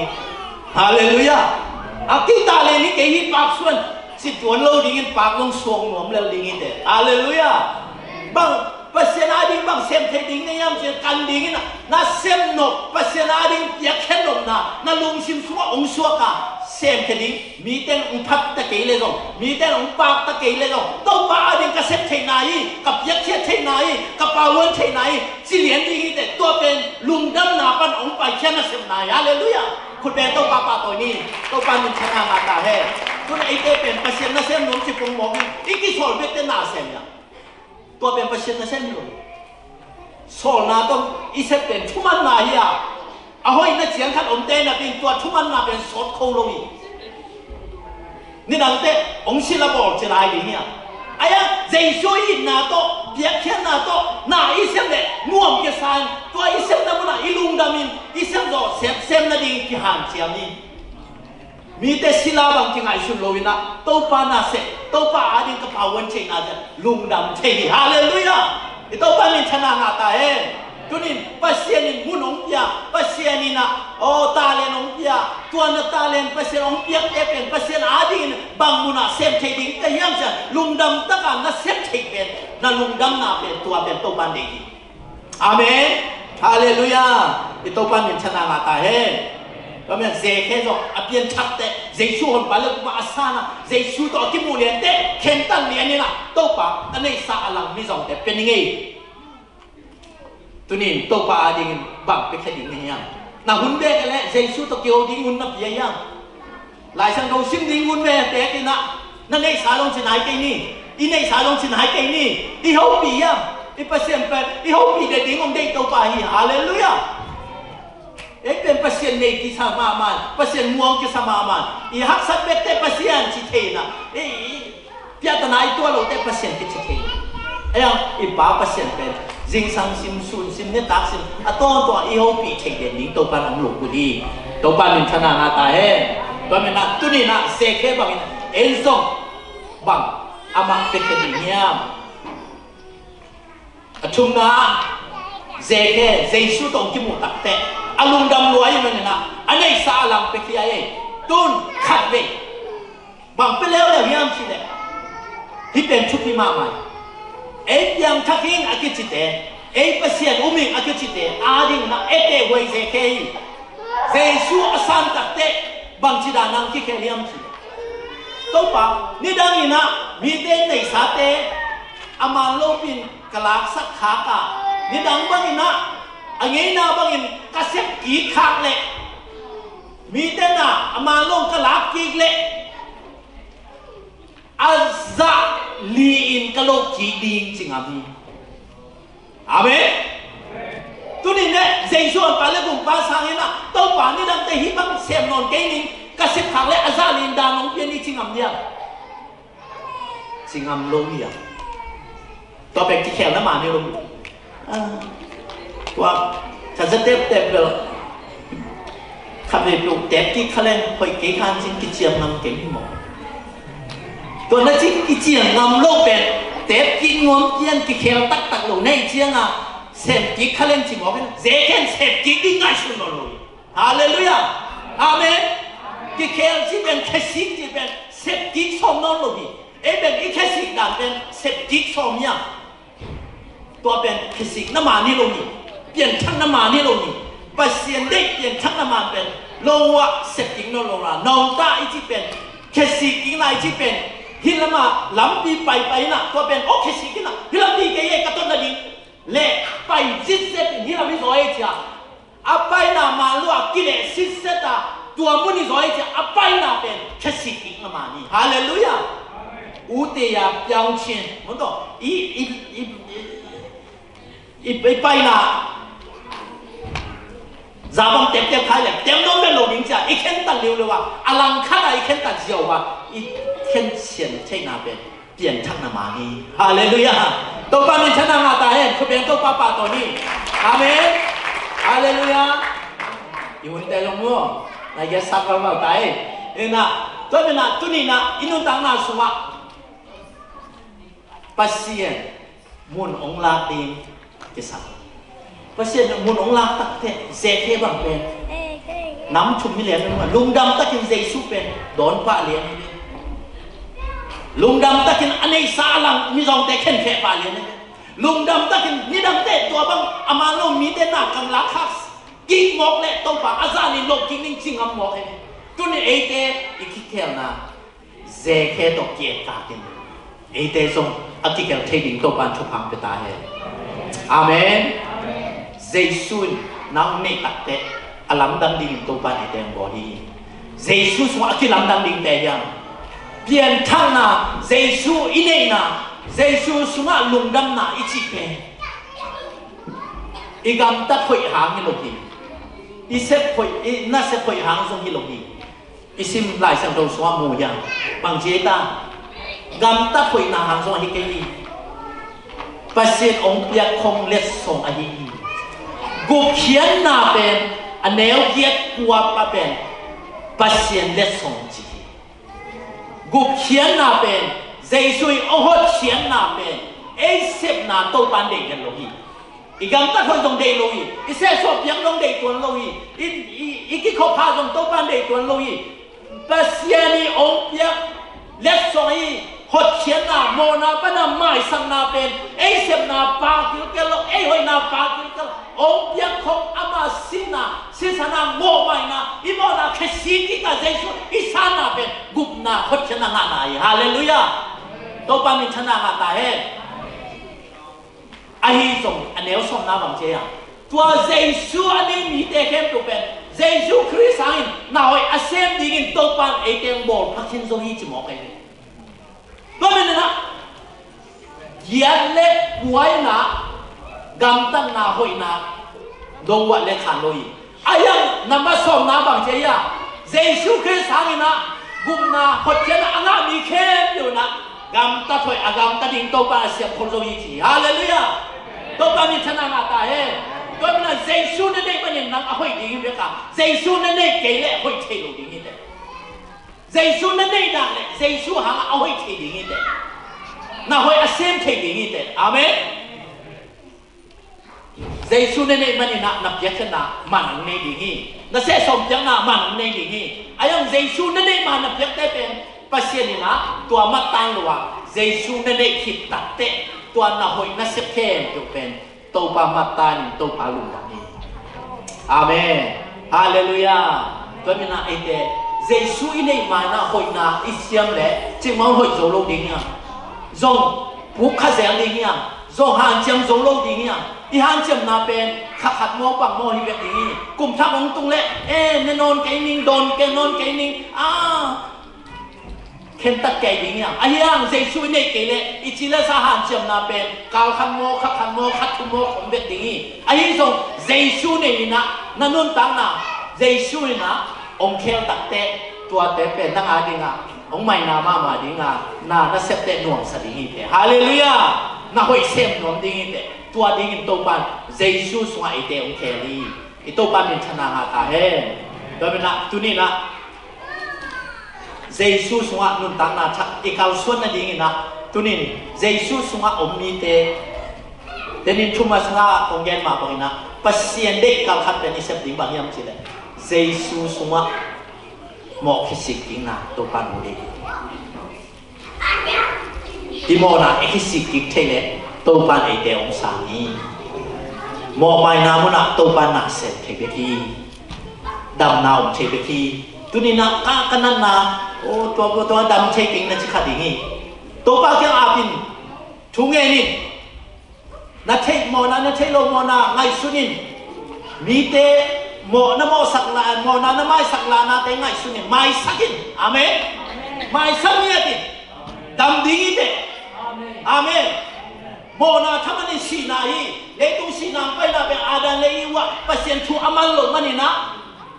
[SPEAKER 1] ฮาเลลูยาอากิตาเลนี่เกยปากส่วนสิตัวเราดีกินปากลงสวงน้ำแล้วดีกินเตะฮาเลลูยาบางpasien ading bang sem theding ne yam che kan ding na sem no pasien ading ya khen no na lung sim suwa ong suwa ka sem theding mi ten ong phat ta ke le zo mi ten ong pak ta ke le zo to pa ading ka sem thei nai ka ya khe thei nai ka pa won thei nai si lian ding te to pen lung dam na pan ong pai khen na sem nai hallelujahคุณเป็นตัวป้าตัวนี้ตัวป้ามันชนะมาตาเฮคุณไอ้เต้เป็นpasien na sem no chi pong moอีกที่สอนเวทนาเซมyaตัวเป็นประเทศนั่นเองเลยโซนาต้องอีเซเป็นทุ่มันนาเฮียเอาให้นักเสียงขัดอมเต้นเป็นตัวทุ่มันนาเป็นสดโคลวีนี่นั่นเต้องศิลปะจะได้ดีเนี่ยไอ้ยังใจช่วยนาโตเบียร์แค่นาโตนาอีเซมเด็ง่วงจะสั่นตัวอีเซมนั่นมันอีลุงดามินอีเซมโตเซมนั่นเองที่หันเสียนี่มีแต่ศิลาบางที่ไงสุดโลวินะตัวป้าน่าเสตัวป้าอาดินกับพาวันเชน่าจะลุงดำเชยฮาเลลูยาตัวป้ามีชนะงาตาเองจุนินปัสเซียนินมุนองเปียปัสเซียนินะโอ้ตาเลนองเปียตัวนั้นตาเลนปัสเซียนองเปียเอเป็นปัสเซียนอาดินบางมุนาเซมเชยดิ้งแต่ยังจะลุงดำตะการน่าเซมเชยเป็นน่าลุงดำน่าเป็นตัวป้าเด็กอาเมนฮาเลลูยาตัวป้ามีชนะงาตาเองก็มันเจแค่ก็อภิญชัดแต่เจชูคนไปแล้วมาอาสานะเจชูต่อที่มูเลียนแต่เข็นตั้งเลียนนี่นะโต๊ะปะอันนี้สาลังไม่ส่งแต่เป็นยังไงตัวนี้โต๊ะปะดิ่งบังไปแค่ดิ่งนี่ยังน่าหุ่นเด็กกันแล้วเจชูต่อเกี่ยวดิ่งหุ่นนับยังยังหลายสังเราซิมดิ่งหุ่นแม่แต่กินนะนั่นในสาลงสินหายไปนี่อีในสาลงสินหายไปนี่อีเขาปียังอีเปอร์เซ็นต์เป็นอีเขาปีเด็กดิ่งองเด็กโต๊ะปะฮีฮาเลลูยาเป็นpasien nei ki sama man pasien muang ki sama man I hak sabet te pasien chi theina piatana I tua lo te pasien ki chi theina ayang I ba pasien pen jing sang sim sun sim ne tak sim aton to I ho pi thei den ning to pa nang lo ku di to pa min thana na ta he to min na tu ni na se khe bang en song bang ama pe ke di niam athum na je khe je su tong ki mu tak teอารมณ์ดำรวยมันนะอันนี้สาลังไปขี้ไอ้ตุนขัดเวบางไปแล้วเลยยามสิเดที่เป็นชุดที่มาใหม่ยังทักยิ่งอากิจิเตเปอร์เซ็นต์อุมิงอากิจิเตอาดิงนะเตเวเซเคยเซซูอสันตักเตบางจิดานังที่เคยามสิตัวปะนี่ดังนี้นะมีเดนในสาเตอามาโลบินกลากสักขากะนี่ดังบางนี้นะอันนี้นะบางอินกระเซ็บกีขาดเละมีแต่น่ะมาลงกระลากีเละอาซาลีอินกะโลกีดิงจริงอ่ะพี่อาเมนตัวนี้เนี่ยเจสัวไปแล้วบุญภาษาเนี่ยนะตัวป่านนี่ดังแต่ฮิบังเสียมนอนเกนิงกระเซ็บขาดเละอาซาลีนดานองเพียนี่จริงอ่ะเนี่ยจริงอ่ะโลกีอ่ะตัวเป็นที่แขวน้ำมันนี่ลงว่าถ้าจะเต็มเบลขับไปปลูกเต็มกี่คะแนนคอยเกี่ยงจริงกี่เจียงนำเก่งหมดตัวนั้นจริงกี่เจียงนำโลกเป็นเต็มกี่งวงเจียงกี่เขียวตักหลูในเจียงอ่ะเสพกี่คะแนนจริงหมดเป็นเจ๊แค่เสพกี่ดิ้งง่ายสุดเลยฮาเลลูยาอาเมนกี่เขียวที่เป็นแค่สิ่งที่เป็นเสพกี่สมนอนเลยเป็นอีกแค่สิ่งนั้นเป็นเสพกี่สมยังตัวเป็นแค่สิ่งน้ำมันนี่ลงนี่เปลี่ยนชั้นน้ำมันนี่ลงนี่ปัสเซียนได้เปลี่ยนชั้นน้ำมันเป็นโลวะเสพกิ่งโนโลราน้องตาอีกที่เป็นแค่สิ่งกิ่งไหนที่เป็นฮิลมาลำปีไปนะตัวเป็นโอแค่สิ่งกิ่งนะฮิลปีเกย์กระตุ้นนั่นเองเละไปจิตเสพฮิลมีสอยจ้ะอาไปน่ะมาลัวกิเลสเสพตาตัวมุนีสอยจ้ะอาไปน่ะเป็นแค่สิ่งกิ่งน้ำมันนี่ฮาเลลูยาอุตยาเปียวเชียนมันต้องไปนะจะบังเต็มขายเลยเต็มน้องเป็นโลมิงจ้ะอีกแค่ตันเร็วเลยว่าอลังคาอีกแค่ตันเจียวว่าอีกแค่เฉียนใช่นาเป็นเปลี่ยนชักนามานีฮาเลลูยาตัวป้าเป็นชนะมาตาเห็นเขาเป็นตัวป้าตัวนี้อาเมนฮาเลลูยาอยู่ในใจลงมือนายแกสักเราตายเอ็นะ ตัวเป็นนะตุนีนะอินุตังนาสุวะปัสเซียนมุนองลาตีกิสักปัสเซียนมุนองลาตักเตะเซเทบังเป็นน้ำชุ่มมิเลียนมันลุงดำตักินเจสุเป็นโดนปะเลียนลุงดำตักินอันนี้สาลังมิจองเตะเข็นแค่ปะเลียนลุงดำตักินนี่ดำเตะตัวบังอามาโนมีเตนักกังลักฮัสกิกหมอกเละตัวปะอาซาลิโลกินิ่งจิงอัมหมอกตัวนี้เอเตอีกแค่นะเจแค่ตัวเกียร์ตากินเอเตส่งอากิเกลเทดิงตัวปานชุพังไปตาเฮอาเมนเจสุนน้ำไม่ตักเตะอลัมดังดิ่งตัวปานเอเตงบอดีเจสุสว่ากิลัมดังดิ่งแต่ยังเปลี่ยนทางนะเจสุอินเนนะเจสุสว่าลุงดำนะอิจิเป็นอีกำตัดหอยหางฮิโลกีอีเซฟหอยอีน่าเซฟหอยหางทรงฮิโลกีอีซิมหลายสังโตสว่ามูยังบางเจตากำตัดหอยนาหางทรงฮิเกลีปัสเซนองเปียคงเล็ดทรงอหิกูเขียนนาเป็นอันแนวเกียกัวปะเป็นปัสเซนเล็ดทรงจีกูเขียนนาเป็นเจสุยองหดเขียนนาเป็นเอเซฟนาโตปันเด็กกันโลกีอีกำตัดคนตรงเดโลยีอีเสสอบยังตรงเดตัวโลยีอีกิขบพาตรงโตปันเดตัวโลยีปัสยานีองเปียเล็ดสอยหดเขียนนาโมนาปนาไม่สังนาเป็นเอเซมนาปากิลเกลเอหอยนาปากิลเกลองเปียของอามาสินาสิสนาโมไม่นาอีโมนาแค่สีกิกาเจสุอีสานาเป็นกุบนาหดเขียนนางานาฮาเลลูยาโตปันมีชนะงาตาเฮอาฮิส่งอันเดียวส่งน้าบังเจียตัวเจสุอันนี้มีแต่แค่ตัวเป็นเจสุคริสต์อินน่าไว้อาเซมดิ้งตัวปันเอเตงบอลพักชินโซฮีจิมอกเองตัวเป็นนะยันเล็กป่วยนะกำตันนาหอยนะดงวัดเล็กขันโลยอายังนำมาส่งน้าบังเจียเจสุคริสต์อินนะกุมนาหดเจนะอันนั้นมีแค่อยู่นะกำตัดหอยกำตัดดิ้งตัวปันเสียคนโซฮีจิฮาเลลูยาตัวปามีชนะงาตาเฮ่ตัวมันเจสุนั่นเองมันยังนั่งเอาหอยดิ้งเบียกันเจสุนั่นเองเกลี่ยหอยเทโลดิ้งนี่เด้เจสุนั่นเองดังเลยเจสุหางเอาหอยเทดิ้งนี่เด้น่าหอยอาเซมเทดิ้งนี่เด้อาเมนเจสุนั่นเองมันยังนับยักษ์นะมันในดิ้งนี่นั่นเสียสมจังนะมันในดิ้งนี่ไอ้ยังเจสุนั่นเองมันนับยักษ์ได้เป็นปัสเซียนี่นะตัวมัดตังหรือว่าเจสุนั่นเองคิดตัดเตะตัวน่าหอยน่าเสพเทนตัวเป็นตัวปามัตตานี่ตัวปาลุงแบบนี้อาเมนฮาเลลูยาตัวมีน่าเอเดเจสุอินเองมาน่าหอยน่าอิสยามเล่จึงมันหอยโจโลดิ้งเนี่ยจงบุกขเสียงดิ้งเนี่ยจงหันเจียมโจโลดิ้งเนี่ยอีหันเจียมน่าเป็นขัดโมปังโมฮิเวดิ้งกลุ่มทักองตุงเล่เอ๊ะนอนเกนิงโดนเกนอนเกนิงเข็นตัดแก่ยิ่งยังไอ้ยังเจสุเนี่ยเกลี่ยอิจิเลสหันเจียมนาเป็นกาวขันโมขัดขันโมขัดทุโมของเบ็ดดิ้งไอ้ยังส่งเจสุเนี่ยนะนั่นนู่นตั้งนะเจสุเนี่ยนะองค์เคลตัดเตะตัวเตะเป็นตั้งอาดิ้งอ่ะองค์ไม่นามาดิ้งอ่ะน่าเสพเตะหน่วงสดิ้งเตะฮาเลลูยาน่าหอยเสพหน่วงดิ้งเตะตัวดิ้งตัวปันเจสุสวงไอเตะองค์เคลีไอตัวปันเป็นชนะหาตาเฮ่โดยเป็นนะตัวนี้นะเจสุสวะนุนตังนาชักอีกาวส่วนนั่นเองนะตัวนี้เจสุสวะอมมีเตเดนินชุมาสงาองเกนมาบอกนะปัสเซียนเด็กกาวขัดเป็นอิสระดิ้งบางอย่างสิเลยเจสุสวะหมอกคิสิกิงนะตัวปันมุดีที่โมนะเอคิสิกิเทเลตัวปันไอเดองสามีหมอกไปนามุนะตัวปันนักเสพเทเบทีดำนาอมเทเบทีตัวนี้นะกันนั่นนะโอ้ตัวดำเชกิงนั่นชิคาดิ้งนี่ตัวปากยังอาบินทุ่งเงินนี่นัทเชโมนานัทเชโลโมนาไงสุนินมีเตโมนาโมสักลาโมนานาไม่สักลานาเตไงสุนินไม่สักินอาเมนไม่สักเนี่ยติดำดิ้งเตอาเมนโมนาทำมันสีนาฮีเลตุสีนาไปนาเป็นอาดันเลยวะปัสเซียนทูอามันลงมันนี่นะ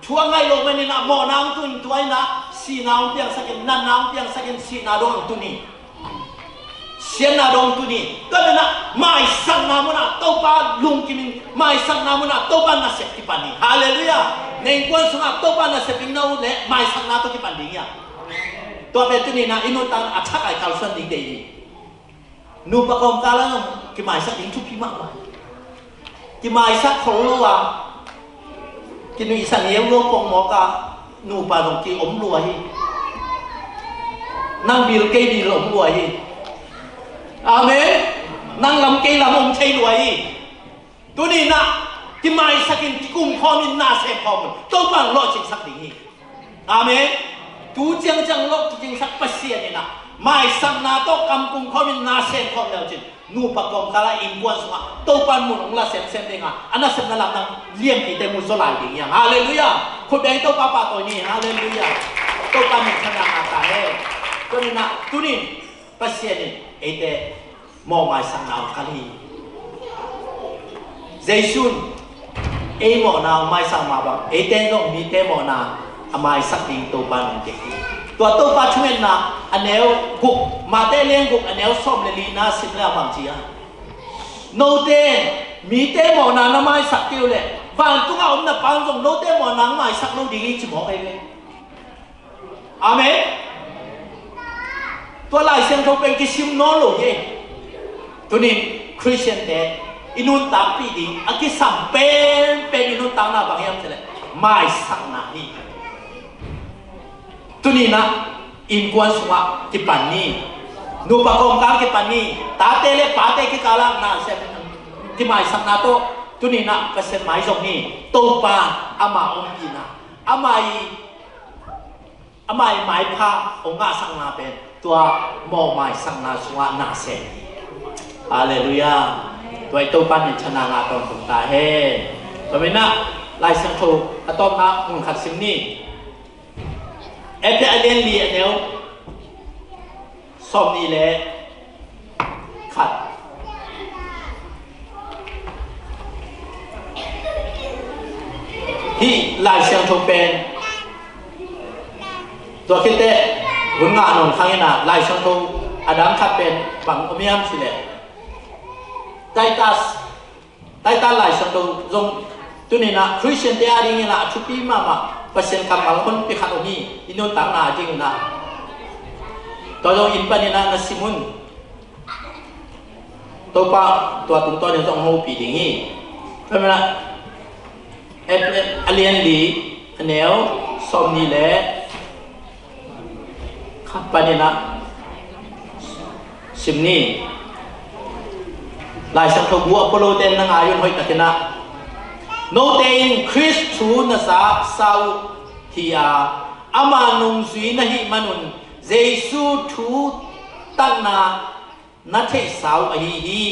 [SPEAKER 1] ทัวร์ไงลงไปนี่นะโมนางตุนตัวนะสีนางเพียงสักนันนางเพียงสักสีนาดองตุนี่เสียนาดองตุนี่ก็เลยนะไม่สังนามุนะตัวปาลุงกิมิงไม่สังนามุนะตัวปานาเสติปันนี่ฮาเลลูยาในกวนสุนัขตัวปานาเสติงนาอุเล่ไม่สังนาตัวที่ปันนี่ย ตัวเป็นตัวนี้นะอินุตังอัชกไอคัลสันดิ้งเดย์นูประกอบการแล้วกิมายสักดิ้งทุกพิมพ์มากิมายสักเขารู้ว่ากินวิสันเยี่ยมโลกปงหมอกานูปาดงกีอมรวยนั่งบิลเกย์บิลอมรวยอาเมนนั่งลำเกย์ลำอมชัยรวยตัวนี้นะกิมายสักกินกุมคอมินนาเซพอมต้องบังโลจิงสักดิ้งอาเมนตูจังโลกจิงสักปัสเซียนี่นะไม่สักนาโตกำกุมคอมินนาเซพอมแล้วจินูปกรณ์การอินกวนสวะตัวปันมุนองละเซมเด้งอ่ะอันนั้นเซมนั่นแหละนั่งเลี้ยงที่เต็มมุสลายดิ้งยังฮาเลลูยาคนใดตัวป้าตัวนี้ฮาเลลูยาตัวปันมุนชนะอาตาเอตัวนี้นะตัวนี้ปัสเซียนี่เอเดมอไม่สักนาคลีเจสุนเอมอนาไม่สักมาบังเอเดนตรงมีเตมอนาไม่สักดิ้งตัวปันมุนเด็กตัวปัจจุบันนะอันเนวกุกมาเตเลี้ยงกุกอันเนวส้มเลลีน่าสิบแล้วบางทีอ่ะโนเตมีเตมอนาน้ำไม่สักเดียวเลยบางตัวเอาหน้าปังตรงโนเตมอนาไม่สักโนดีจิ๋มเอาเองอาเมนตัวลายเส้นเขาเป็นกิซิมโนโลเย่ตัวนี้คริสเตียนเตอินุนตาปีดีอากิสัมเป็นอินุนตาหน้าบางอย่างเลยไม่สักนาทีตัวนี้นะอินกวนสวะที่ปันนี้นูปกรณ์การที่ปันนี้ตาเตเลปาเตกิกาลังนะเซนที่หมายสักนาโตตัวนี้นะก็เซนหมายตรงนี้ตัวปาอามาองค์นะอามาหมายพาองค์อาสังนาเป็นตัวมอหมายสักนาสวะนาเซนฮาเลลูยาตัวตัวปันนี่ชนะนาตอนตรงตาเฮตัวนี้นะลายเส้นถูกอะตอมนะมุนขัดสิมนี่เอฟเอเลียนลีอันเดียวสมนี่แหละขัดที่ลายเสียงทงเป็นตัวคิดเต้หุ่นงานนนข้างนี้นะลายเสียงทงอดัมขัดเป็นฝั่งอเมียมสิแหละไตตัสลายเสียงทงตรงตัวนี้นะคริสเตียนเดียร์นี่นะชุบปีมาpasien kapal pun pihak ini inun tanah jing na tolong impan ni na nasimun topa tua tungto ni tong hopi dingi pemana alien di anel som ni le kapan ni na sim ni lai sang thau bua polo ten nang ayun hoi takina no tein Chris thu na sa sau thia ama nung sui na hi manun Jesu thu tak na na the sau a hi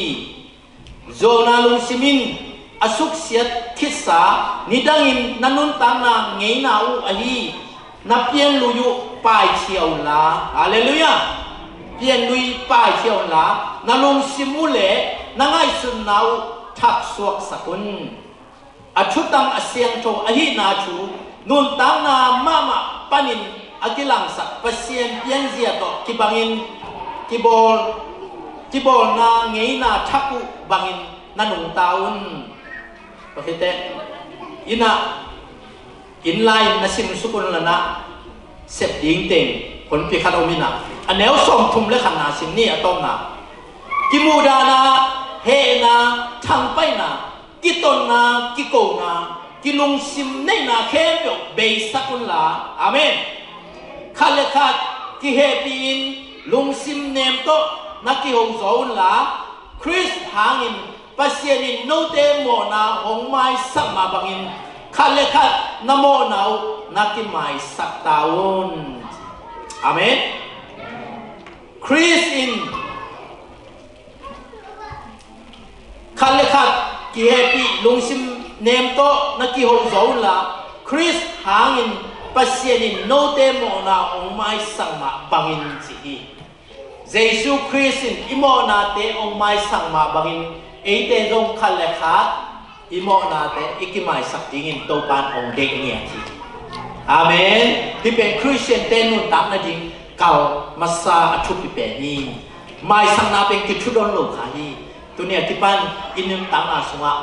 [SPEAKER 1] zona lung simin asuk siat thisa nidangin nanun tang na ngei na u a hi na pian lu yu pai chiao la hallelujah pian lui pai chiao la na lung simule na ngai sun nau thak suak sakun achutam asyang cho ahi na chu nun tang na mama panin akilang sa pasien pian zia to kibangin kibol na ngei na thaku bangin nanung taun pakite ina inline na sim sukun lana sep ding teng kon pi khanomina anel som thum le khana sim ni atom na kimuda na he na thang pai na kiton na kiko na kilung sim nei na khebyo be sakun la amen khale khat ki hepin lung sim nem to na ki hong zon la Chris hangin pasienin no te mo na hong mai sama bangin khale khat namo nau na ki mai sak taun amen Chris in khale khat ki happy lung sim nem to na ki hong zon la Chris hangin pasienin no te mo na hong mai sama bangin si Jesu Christin imo nate ong mai sangma bangin ete dong kalekha imo nate ikimai saktingin topan ong dek niya ti amen tipe Christian tenun tak na ding kal masa achupi pe ni mai sang na pen kichudon lo khahi tunia tipan inun tang na sunga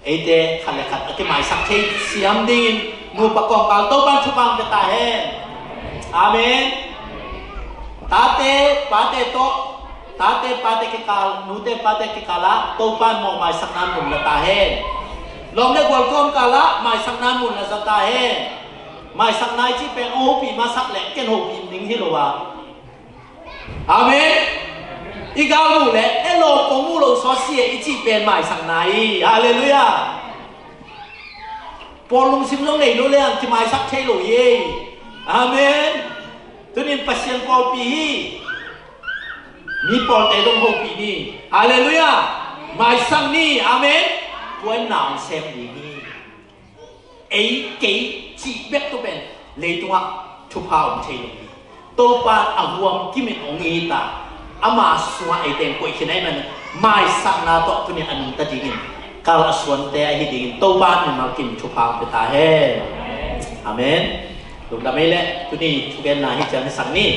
[SPEAKER 1] ete kalekha ikimai sakthei siam ding nu pakong kal topan chupang ta hen amen tate pate to tate pate ke kal nute pate ke kala to pan mo mai saknan mun la ta he lom le gwal kom kala mai saknan mun la ta he mai saknai chi pe o pi ma sak le ken ho pi ning hi lo wa amen igaw mu le elo kong mu lo so sie i chi pen mai saknai hallelujah polung sim long nei lo le ang ti mai sak thei lo ye amen tunin pasien pol pi hi mi pol te dong ho pi ni hallelujah mai sang ni amen tuan nang sem ni ni ai ke chi bet to ben le tua thu pao thei lo to pa ahuam ki min ong e ta ama suwa ai ten ko ikhinai man mai sang na to tunin anung ta dingin kal aswan te ai dingin to pa ni ma kim thu pao pe ta he amen ลูกดำไม่เละทุนี่ทุกแกนนาฮิจันสังนี่